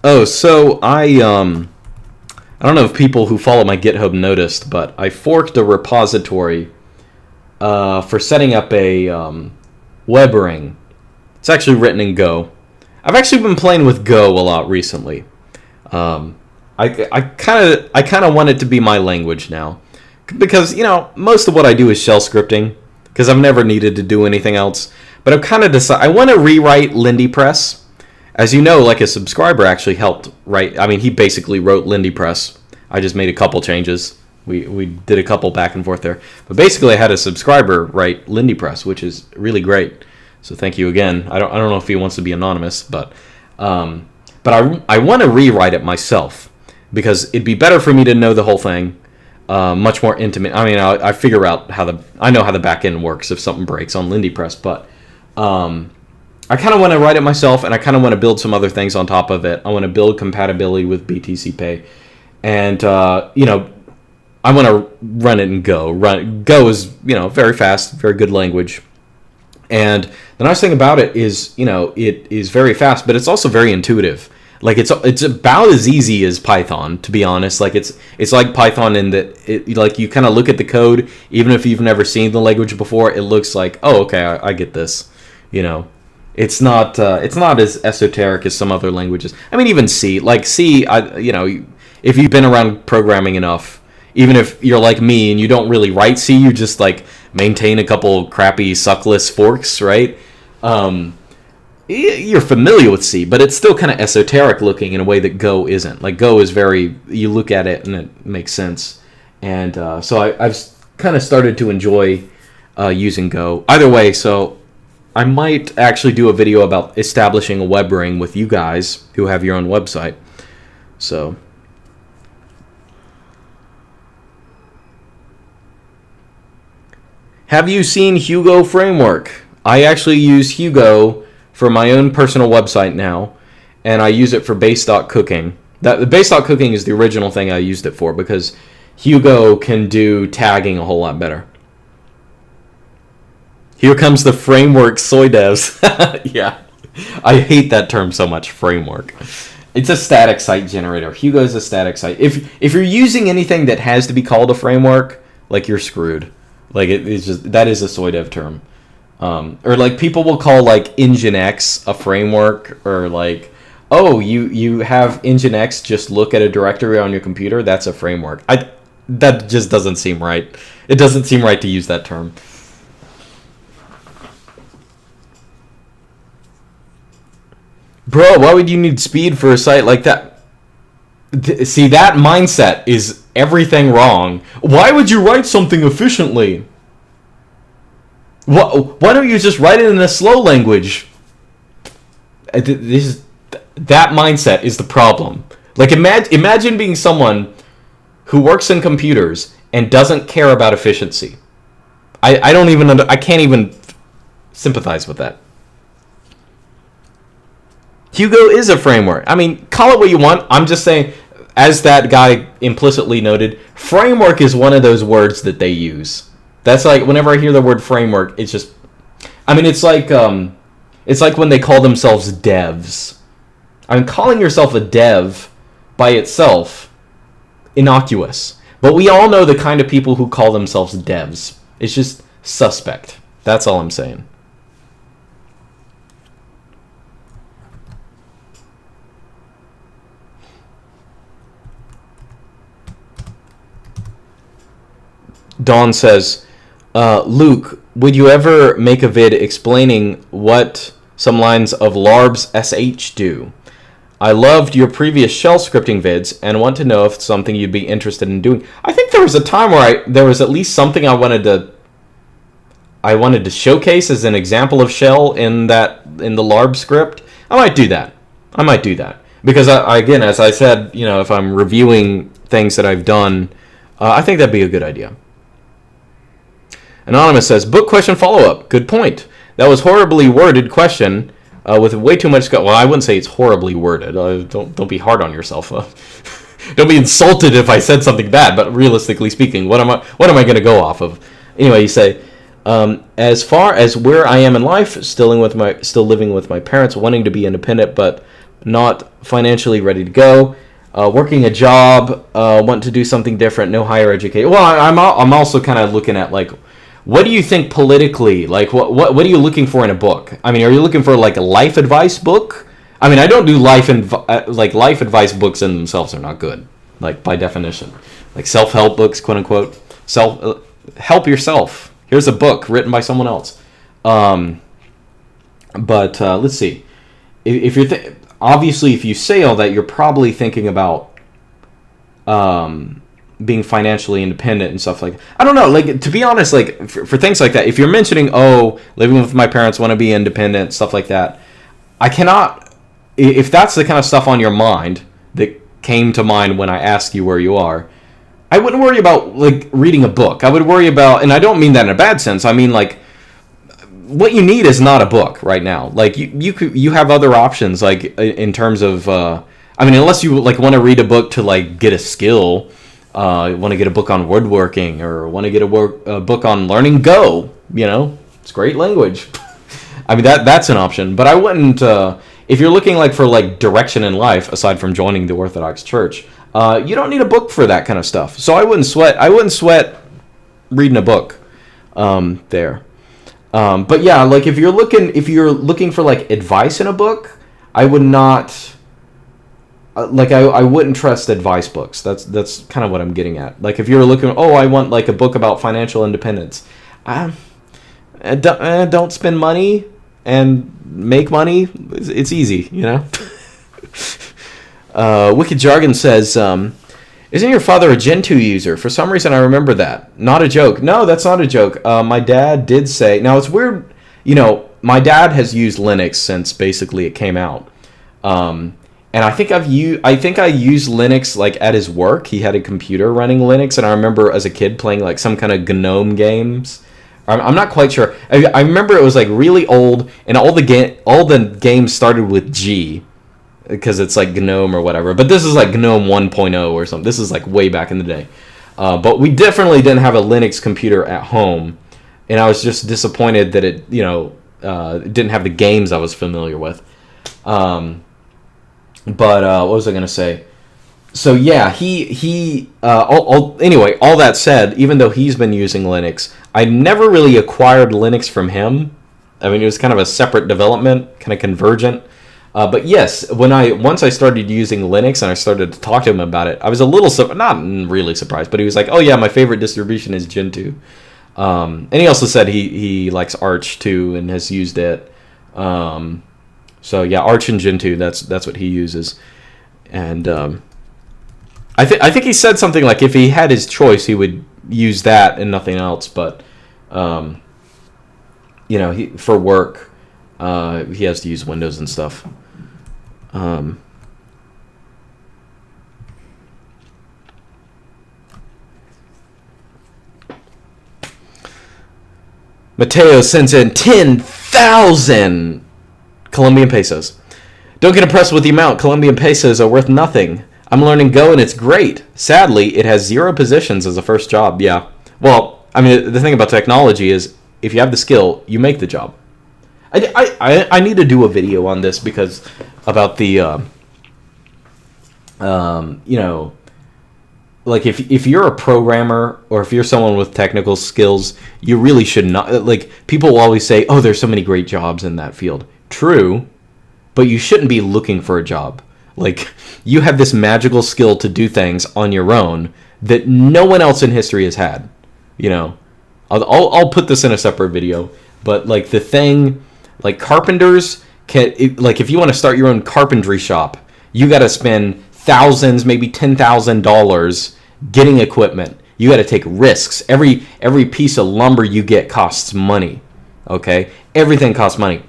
Oh, so I don't know if people who follow my GitHub noticed, but I forked a repository for setting up a web ring. It's actually written in Go. I've actually been playing with Go a lot recently. I kind of want it to be my language now, because most of what I do is shell scripting, because I've never needed to do anything else. But I've kind of decided I want to rewrite LindyPress. As you know, like, a subscriber actually helped write. I mean, he basically wrote LindyPress. I just made a couple changes. We did a couple back and forth there. But basically, I had a subscriber write LindyPress, which is really great. So thank you again. I don't know if he wants to be anonymous, but I want to rewrite it myself, because it'd be better for me to know the whole thing, much more intimate. I mean, I figure out I know how the back end works if something breaks on LindyPress, but I kind of want to write it myself, and I kind of want to build some other things on top of it. I want to build compatibility with BTC Pay, and I want to run it in Go. Go is very fast, very good language, and the nice thing about it is it is very fast, but it's also very intuitive. Like, it's about as easy as Python, to be honest. Like, it's like Python in that like, you kind of look at the code, even if you've never seen the language before, it looks like, oh, okay, I get this. It's not as esoteric as some other languages. I mean, even C. Like, C, if you've been around programming enough, even if you're like me and you don't really write C, you just, like, maintain a couple crappy suckless forks, right? You're familiar with C, but it's still kind of esoteric looking in a way that Go isn't. Like, Go is you look at it and it makes sense. And so I've kind of started to enjoy using Go. Either way, so I might actually do a video about establishing a web ring with you guys who have your own website. So, have you seen Hugo Framework? I actually use Hugo for my own personal website now, and I use it for base.cooking. The base.cooking is the original thing I used it for, because Hugo can do tagging a whole lot better. Here comes the framework soy devs. Yeah, I hate that term so much, framework. It's a static site generator. Hugo's a static site. If you're using anything that has to be called a framework, like, you're screwed. Like, it's just, that is a soy dev term. Or, like, people will call, like, Nginx a framework, or, like, oh, you have Nginx just look at a directory on your computer, that's a framework. That just doesn't seem right. It doesn't seem right to use that term. Bro, why would you need speed for a site like that? See, that mindset is everything wrong. Why would you write something efficiently? Why don't you just write it in a slow language? That mindset is the problem. Like, imagine being someone who works in computers and doesn't care about efficiency. I can't even sympathize with that. Hugo is a framework. I mean, call it what you want. I'm just saying, as that guy implicitly noted, framework is one of those words that they use. That's like, whenever I hear the word framework, it's just, I mean, it's like when they call themselves devs. I mean, calling yourself a dev by itself, innocuous. But we all know the kind of people who call themselves devs. It's just suspect. That's all I'm saying. Dawn says, Luke, would you ever make a vid explaining what some lines of larbs sh do? I loved your previous shell scripting vids and want to know if it's something you'd be interested in doing. I think there was a time where there was at least something I wanted to showcase as an example of shell in the larb script. I might do that. Because again, as I said, if I'm reviewing things that I've done, I think that'd be a good idea. Anonymous says, book question follow-up. Good point. That was horribly worded question with way too much... Well, I wouldn't say it's horribly worded. Don't be hard on yourself. Don't be insulted if I said something bad, but realistically speaking, what am I going to go off of? Anyway, you say, as far as where I am in life, still living with my parents, wanting to be independent, but not financially ready to go. Working a job, want to do something different, no higher education. Well, I'm also kind of looking at like, what do you think politically? Like, what are you looking for in a book? I mean, are you looking for like a life advice book? I mean, I don't do life advice books in themselves are not good, like by definition, like self-help books, quote unquote, help yourself. Here's a book written by someone else. But let's see, if you're obviously if you say all that, you're probably thinking about being financially independent and stuff like that. I don't know, like, to be honest, like for things like that, if you're mentioning, living with my parents, want to be independent, stuff like that, I cannot, if that's the kind of stuff on your mind that came to mind when I asked you where you are, I wouldn't worry about like reading a book. I would worry about, and I don't mean that in a bad sense, I mean like what you need is not a book right now. Like you have other options, like in terms of I mean, unless you like want to read a book to like get a skill, want to get a book on woodworking, or want to get a book on learning Go. You know, it's a great language. I mean, that's an option, but I wouldn't. If you're looking like for like direction in life, aside from joining the Orthodox Church, you don't need a book for that kind of stuff. So I wouldn't sweat reading a book there. But yeah, like if you're looking for like advice in a book, I would not. I wouldn't trust advice books. That's kind of what I'm getting at. Like if you're looking, I want like a book about financial independence. Don't spend money and make money. It's easy, you know. Wicked Jargon says, isn't your father a Gentoo user? For some reason I remember that. Not a joke. No, that's not a joke. My dad did say, now it's weird, you know, my dad has used Linux since basically it came out. And I think I used Linux like at his work. He had a computer running Linux, and I remember as a kid playing like some kind of GNOME games. I'm not quite sure. I remember it was like really old, and all the games started with G, because it's like GNOME or whatever. But this is like GNOME 1.0 or something. This is like way back in the day. But we definitely didn't have a Linux computer at home, and I was just disappointed that it, you know, it didn't have the games I was familiar with. But what was I gonna say? So yeah, anyway, all that said, even though he's been using Linux, I never really acquired Linux from him. I mean, it was kind of a separate development, kind of convergent. But yes, once I started using Linux and I started to talk to him about it, I was a little not really surprised, but he was like, "Oh yeah, my favorite distribution is Gentoo." And he also said he likes Arch too and has used it. So yeah, Arch and Gentoo, that's what he uses. And I think he said something like if he had his choice, he would use that and nothing else. But you know, for work, he has to use Windows and stuff. Mateo sends in 10,000 Colombian pesos. Don't get impressed with the amount. Colombian pesos are worth nothing. I'm learning Go and it's great. Sadly, it has 0 positions as a first job. Yeah. Well, I mean, the thing about technology is if you have the skill, you make the job. I need to do a video on this because about the, you know, like if you're a programmer or if you're someone with technical skills, you really should not, like people will always say, oh, there's so many great jobs in that field. True, but you shouldn't be looking for a job. Like you have this magical skill to do things on your own that no one else in history has had. You know, I'll put this in a separate video, but like the thing, like carpenters like if you want to start your own carpentry shop, you got to spend thousands, maybe $10,000 getting equipment. You got to take risks. Every piece of lumber you get costs money. Okay, everything costs money.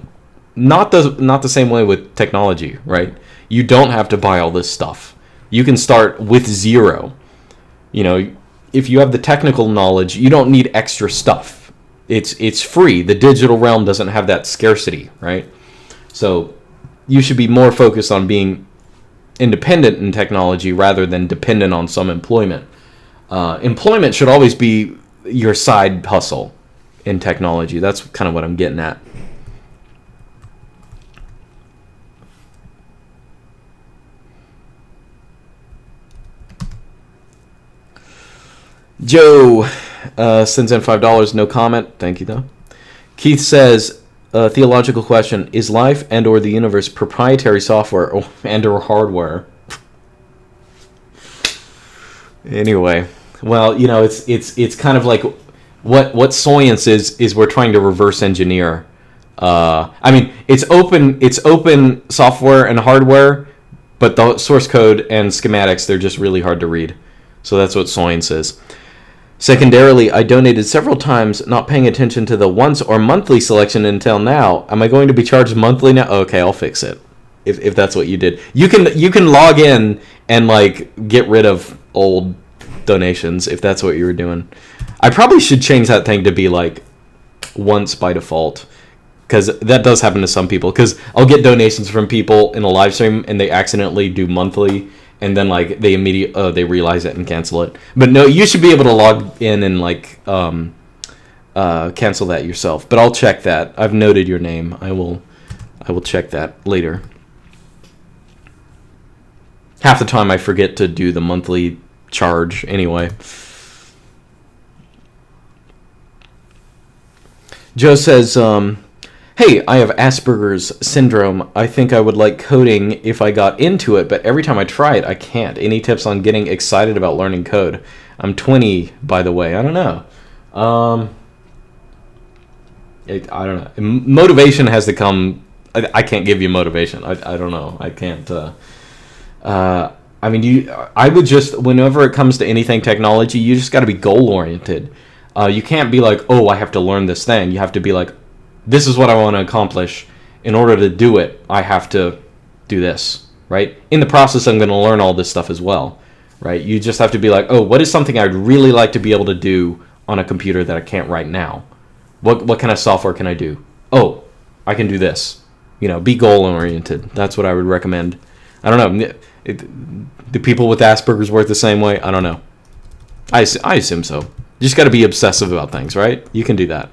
Not the same way with technology, right? You don't have to buy all this stuff. You can start with 0. You know, if you have the technical knowledge, you don't need extra stuff. It's free. The digital realm doesn't have that scarcity, right? So you should be more focused on being independent in technology rather than dependent on some employment. Employment should always be your side hustle in technology. That's kind of what I'm getting at. Joe sends in $5. No comment. Thank you, though. Keith says, theological question: is life and/or the universe proprietary software and/or hardware? Anyway, well, you know, it's kind of like what science is we're trying to reverse engineer. I mean, it's open software and hardware, but the source code and schematics, they're just really hard to read. So that's what science is. Secondarily, I donated several times, not paying attention to the once or monthly selection until now. Am I going to be charged monthly now? Okay, I'll fix it. If that's what you did, you can log in and like get rid of old donations if that's what you were doing. I probably should change that thing to be like once by default, because that does happen to some people. Because I'll get donations from people in a live stream and they accidentally do monthly, and then like they immediately they realize it and cancel it. But no, you should be able to log in and like cancel that yourself. But I'll check that. I've noted your name. I will check that later. Half the time I forget to do the monthly charge anyway. Joe says, hey, I have Asperger's syndrome. I think I would like coding if I got into it, but every time I try it, I can't. Any tips on getting excited about learning code? I'm 20, by the way. I don't know. I don't know. Motivation has to come. I can't give you motivation. I don't know. I can't. I mean, I would just, whenever it comes to anything technology, you just got to be goal-oriented. You can't be like, oh, I have to learn this thing. You have to be like, this is what I want to accomplish. In order to do it, I have to do this, right? In the process, I'm going to learn all this stuff as well, right? You just have to be like, oh, what is something I'd really like to be able to do on a computer that I can't right now? What kind of software can I do? Oh, I can do this. You know, be goal-oriented. That's what I would recommend. I don't know. Do people with Asperger's work the same way? I don't know. I assume so. You just got to be obsessive about things, right? You can do that.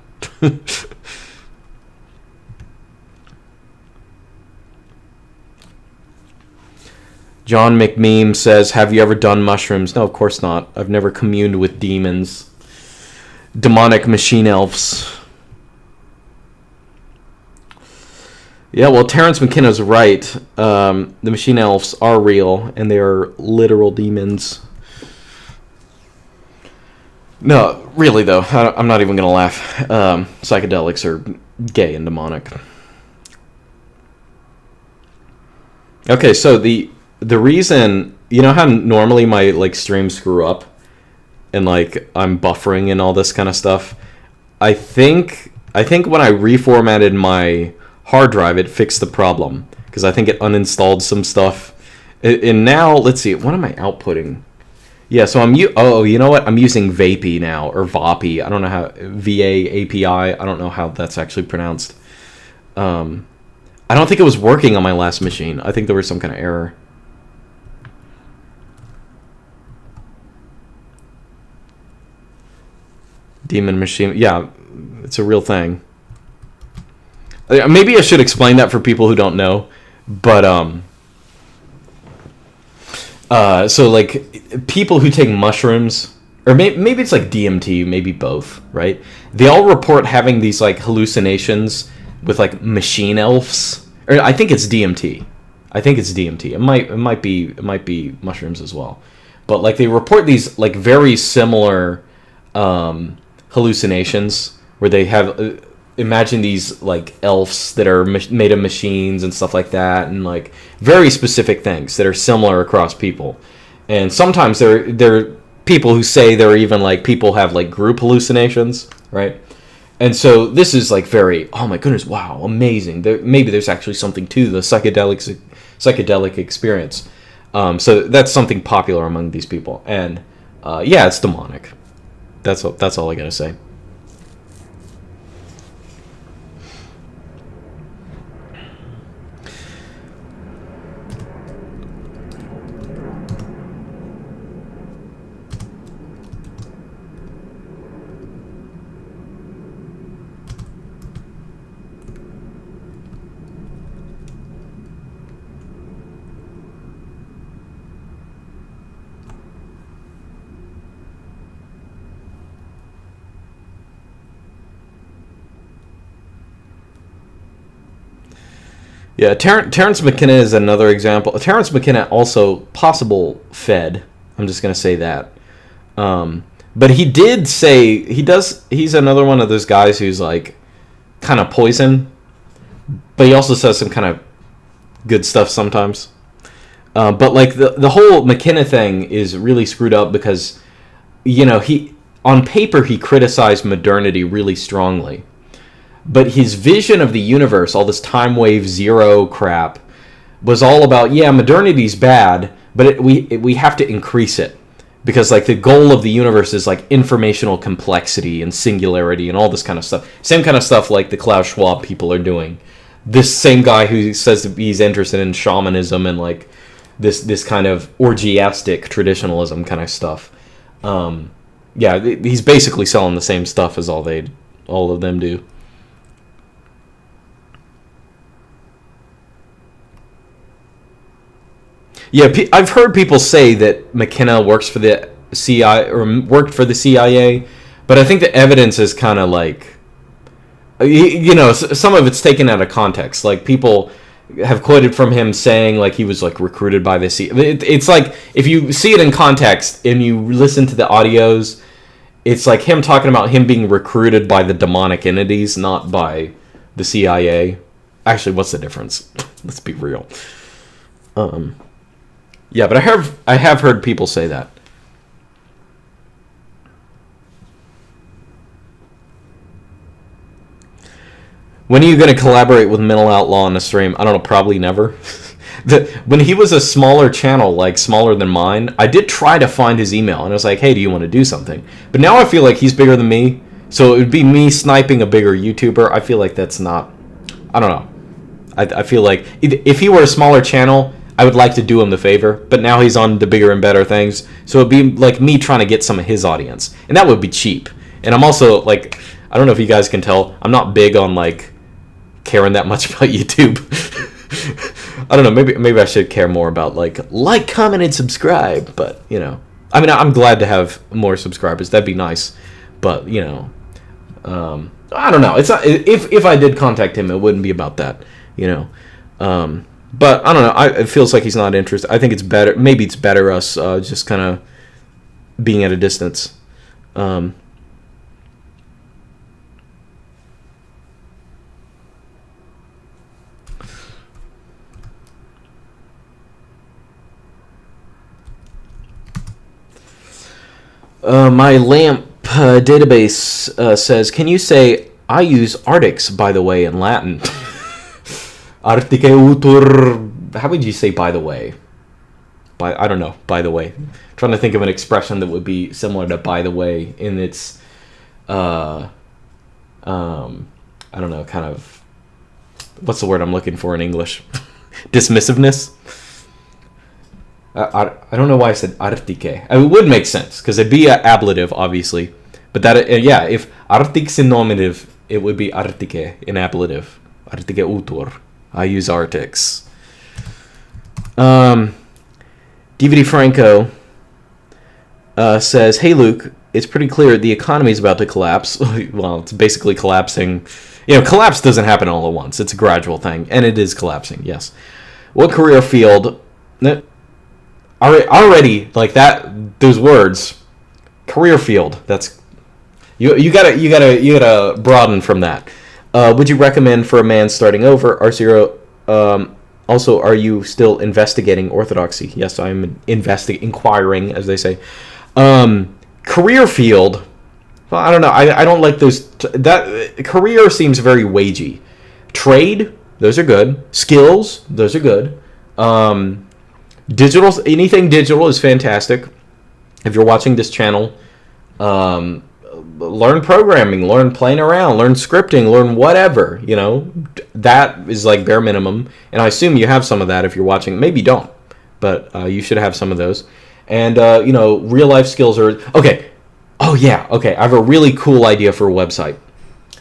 John McMeem says, have you ever done mushrooms? No, of course not. I've never communed with demons. Demonic machine elves. Yeah, well, Terrence McKenna's right. The machine elves are real, and they are literal demons. No, really, though. I'm not even going to laugh. Psychedelics are gay and demonic. Okay, so the reason... You know how normally my like streams screw up? And like I'm buffering and all this kind of stuff? I think when I reformatted my hard drive, it fixed the problem, because I think it uninstalled some stuff. And now, let's see, what am I outputting? Yeah, so you know what? I'm using Vapey now, or Vapi. I don't know how, VAPI. I don't know how that's actually pronounced. I don't think it was working on my last machine. I think there was some kind of error. Demon machine. Yeah, it's a real thing. Maybe I should explain that for people who don't know, but so like people who take mushrooms, or maybe it's like DMT, maybe both, right? They all report having these like hallucinations with like machine elves, or I think it's DMT. It might be mushrooms as well, but like they report these like very similar hallucinations where they have. Imagine these like elves that are made of machines and stuff like that, and like very specific things that are similar across people. And sometimes they're people who say they're even like people have like group hallucinations, right? And so this is like very, oh my goodness, wow, amazing. Maybe there's actually something to the psychedelic experience. So that's something popular among these people, and yeah, it's demonic. That's all I gotta say. Yeah, Terrence McKenna is another example. Terrence McKenna also possible Fed. I'm just gonna say that. But he did say he's another one of those guys who's like kind of poison, but he also says some kind of good stuff sometimes. But like the whole McKenna thing is really screwed up because, you know, he on paper he criticized modernity really strongly. But his vision of the universe, all this time wave zero crap, was all about, yeah, modernity's bad, but we have to increase it. Because like the goal of the universe is like informational complexity and singularity and all this kind of stuff. Same kind of stuff like the Klaus Schwab people are doing. This same guy who says that he's interested in shamanism and like this kind of orgiastic traditionalism kind of stuff. Yeah, he's basically selling the same stuff as all of them do. Yeah, I've heard people say that McKenna works for the CIA or worked for the CIA, but I think the evidence is kind of like, you know, some of it's taken out of context. Like people have quoted from him saying like he was like recruited by the CIA. It's like if you see it in context and you listen to the audios, it's like him talking about him being recruited by the demonic entities, not by the CIA. Actually, what's the difference? Let's be real. Yeah, but I have heard people say that. When are you going to collaborate with Mental Outlaw on the stream? I don't know, probably never. When he was a smaller channel, like smaller than mine, I did try to find his email, and I was like, hey, do you want to do something? But now I feel like he's bigger than me, so it would be me sniping a bigger YouTuber. I feel like that's not... I don't know. I feel like if he were a smaller channel, I would like to do him the favor, but now he's on the bigger and better things, so it'd be like me trying to get some of his audience, and that would be cheap. And I'm also, like, I don't know if you guys can tell, I'm not big on, like, caring that much about YouTube. I don't know, maybe I should care more about, like, comment, and subscribe, but, you know. I mean, I'm glad to have more subscribers, that'd be nice, but, you know, I don't know, it's not, if I did contact him, it wouldn't be about that, you know. But I don't know. It feels like he's not interested. I think it's better. Maybe it's better us just kind of being at a distance. My LAMP database says, "Can you say I use Artix, by the way, in Latin?" Artice utur. How would you say "by the way"? I don't know. By the way, I'm trying to think of an expression that would be similar to "by the way" in its, I don't know, kind of. What's the word I'm looking for in English? Dismissiveness. I don't know why I said artique. It would make sense because it'd be an ablative, obviously, but that yeah, if artix in nominative, it would be artique in ablative. Artice utur. I use Artix. DVD Franco says, "Hey Luke, it's pretty clear the economy is about to collapse." Well, it's basically collapsing. You know, collapse doesn't happen all at once. It's a gradual thing, and it is collapsing. Yes. What career field? Already like that. Those words, career field. That's you gotta broaden from that. Would you recommend for a man starting over? R0. Also, are you still investigating orthodoxy? Yes, I'm inquiring, as they say. Career field. Well, I don't know. I don't like those. That career seems very wagey. Trade. Those are good. Skills. Those are good. Digital. Anything digital is fantastic. If you're watching this channel, learn programming, learn playing around, learn scripting, learn whatever, you know. That is like bare minimum, and I assume you have some of that if you're watching. Maybe you don't, but you should have some of those. And you know, real life skills are okay. Oh yeah, okay, I have a really cool idea for a website.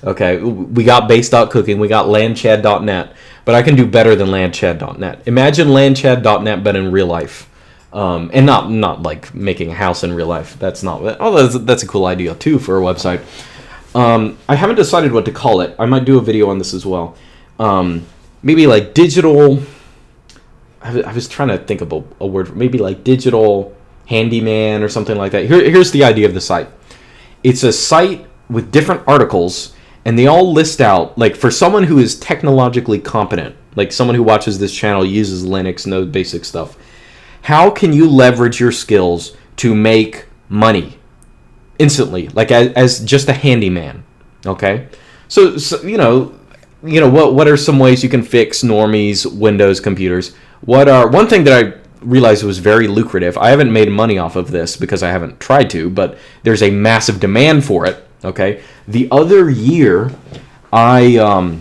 Okay, we got base.cooking, we got landchad.net, but I can do better than landchad.net. Imagine landchad.net but in real life. And not like making a house in real life. That's not. Oh, that's a cool idea too for a website. I haven't decided what to call it. I might do a video on this as well. maybe like digital. I was trying to think of a word, maybe like digital handyman or something like that. Here's the idea of the site. It's a site with different articles, and they all list out, like, for someone who is technologically competent, like someone who watches this channel, uses Linux, knows basic stuff. How can you leverage your skills to make money instantly, like as just a handyman? Okay, so what are some ways you can fix normies Windows computers? One thing that I realized was very lucrative. I haven't made money off of this because I haven't tried to, but there's a massive demand for it. Okay, the other year I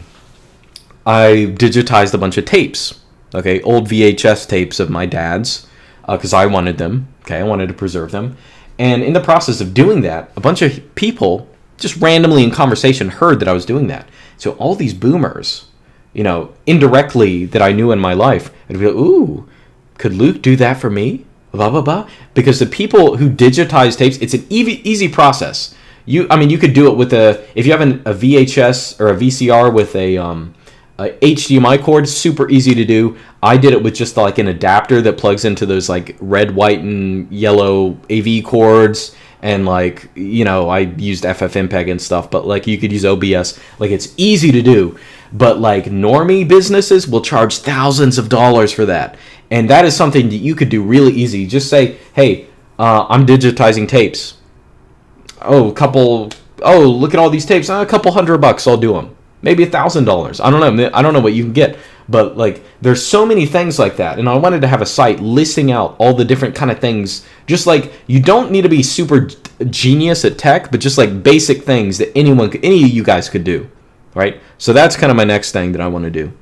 digitized a bunch of tapes. Okay, old VHS tapes of my dad's, because I wanted them. Okay, I wanted to preserve them, and in the process of doing that, a bunch of people just randomly in conversation heard that I was doing that. So all these boomers, indirectly that I knew in my life, I'd be like, ooh, could Luke do that for me? Blah, blah, blah. Because the people who digitize tapes, it's an easy process. You could do it with if you have a VHS or a VCR with a HDMI cord, super easy to do. I did it with just like an adapter that plugs into those like red, white, and yellow AV cords. And like, I used FFmpeg and stuff, but like you could use OBS. Like, it's easy to do. But like normie businesses will charge thousands of dollars for that. And that is something that you could do really easy. Just say, hey, I'm digitizing tapes. Look at all these tapes. A couple $100, I'll do them. Maybe $1,000. I don't know. I don't know what you can get. But like, there's so many things like that. And I wanted to have a site listing out all the different kind of things. Just like, you don't need to be super genius at tech, but just like basic things that any of you guys could do. Right? So that's kind of my next thing that I want to do.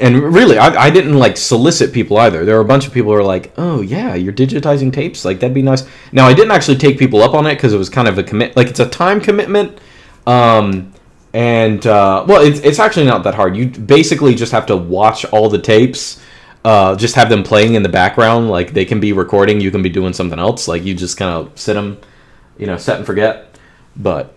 And really, I didn't like solicit people either. There were a bunch of people who were like, "Oh yeah, you're digitizing tapes. Like, that'd be nice." Now, I didn't actually take people up on it because it was kind of a it's a time commitment. Well, it's actually not that hard. You basically just have to watch all the tapes. Just have them playing in the background. Like, they can be recording, you can be doing something else. Like, you just kind of set them, set and forget. But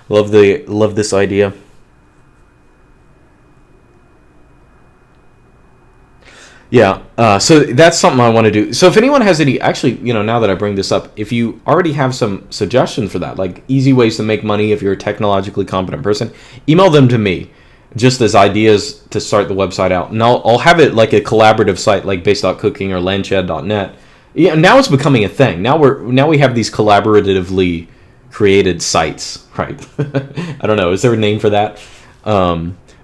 love this idea. Yeah, so that's something I want to do. So if anyone has any, actually, now that I bring this up, if you already have some suggestions for that, like easy ways to make money if you're a technologically competent person, email them to me, just as ideas to start the website out. And I'll have it like a collaborative site like base.cooking or landshed.net. Yeah, now it's becoming a thing. Now we have these collaboratively created sites, right? I don't know. Is there a name for that?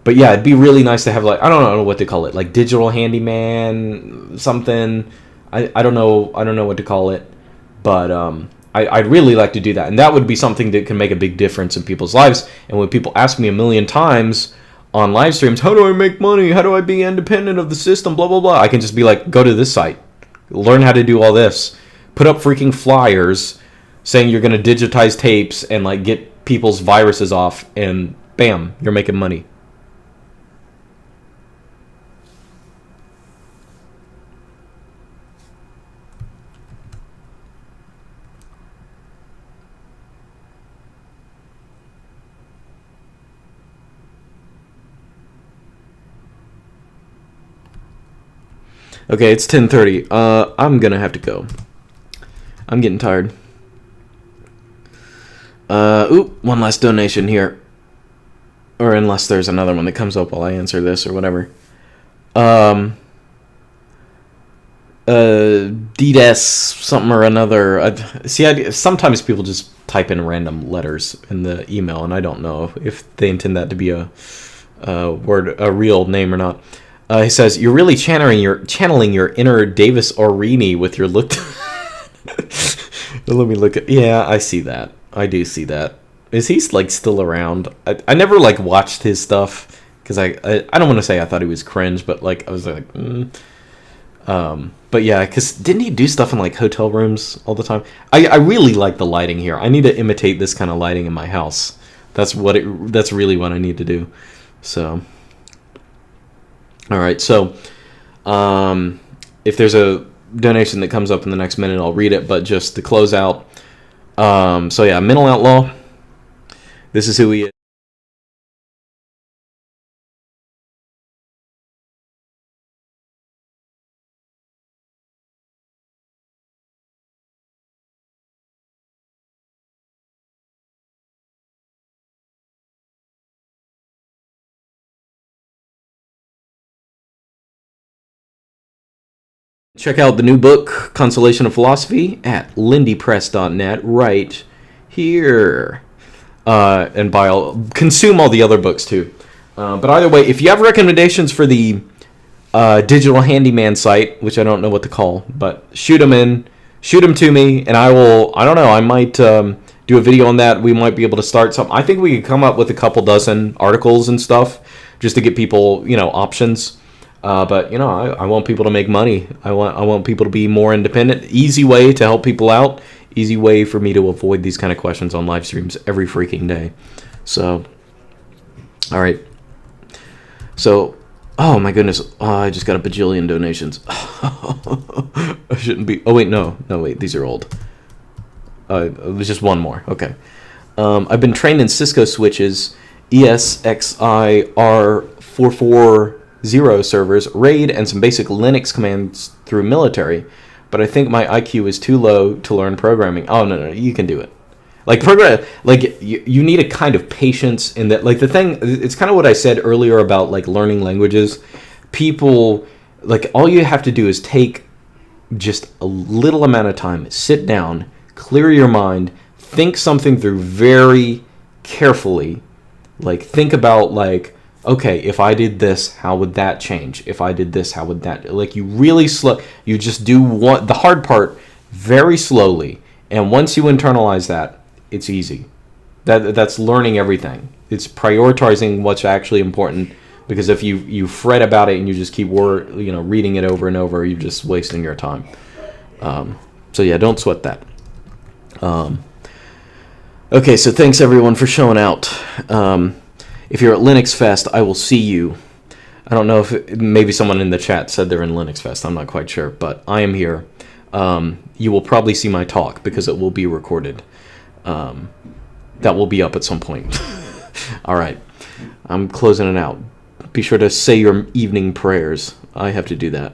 But yeah, it'd be really nice to have, like, I don't know what to call it, like digital handyman something. I don't know what to call it, but I'd really like to do that, and that would be something that can make a big difference in people's lives. And when people ask me a million times on live streams, how do I make money? How do I be independent of the system? Blah blah blah. I can just be like, go to this site, learn how to do all this, put up freaking flyers saying you're going to digitize tapes and like get people's viruses off, and bam, you're making money. Okay, it's 10:30. I'm gonna have to go. I'm getting tired. One last donation here. Or unless there's another one that comes up while I answer this or whatever. DDS something or another. Sometimes people just type in random letters in the email, and I don't know if they intend that to be a real name or not. He says, "You're really channeling your inner Davis Orini with your look." Let me look at. Yeah, I see that. I do see that. Is he like still around? I never like watched his stuff because I don't want to say I thought he was cringe, but like I was like, but yeah, because didn't he do stuff in like hotel rooms all the time? I really like the lighting here. I need to imitate this kind of lighting in my house. That's really what I need to do. So. All right, so if there's a donation that comes up in the next minute, I'll read it. But just to close out, so yeah, Mental Outlaw. This is who he is. Check out the new book, Consolation of Philosophy, at lindypress.net right here. And consume all the other books too. But either way, if you have recommendations for the digital handyman site, which I don't know what to call, but shoot them to me, and I don't know, I might do a video on that. We might be able to start something. I think we could come up with a couple dozen articles and stuff just to get people, options. But I want people to make money. I want people to be more independent. Easy way to help people out. Easy way for me to avoid these kind of questions on live streams every freaking day. So, all right. So, oh my goodness, I just got a bajillion donations. I shouldn't be. Oh wait, no, wait, these are old. There's just one more. Okay. I've been trained in Cisco switches, ESXi-R440 servers, RAID, and some basic Linux commands through military, but I think my IQ is too low to learn programming. Oh, no, you can do it. You need a kind of patience in that. The thing, it's kind of what I said earlier about, learning languages. People, all you have to do is take just a little amount of time, sit down, clear your mind, think something through very carefully. Think about, okay, if I did this, how would that change? If I did this, how would that... you really you just do the hard part very slowly, and once you internalize that, it's easy. That's learning everything. It's prioritizing what's actually important, because if you fret about it and you just keep reading it over and over, you're just wasting your time. So yeah, don't sweat that. Okay, so thanks everyone for showing out. If you're at Linux Fest, I will see you. I don't know if maybe someone in the chat said they're in Linux Fest. I'm not quite sure, but I am here. You will probably see my talk because it will be recorded. That will be up at some point. All right. I'm closing it out. Be sure to say your evening prayers. I have to do that.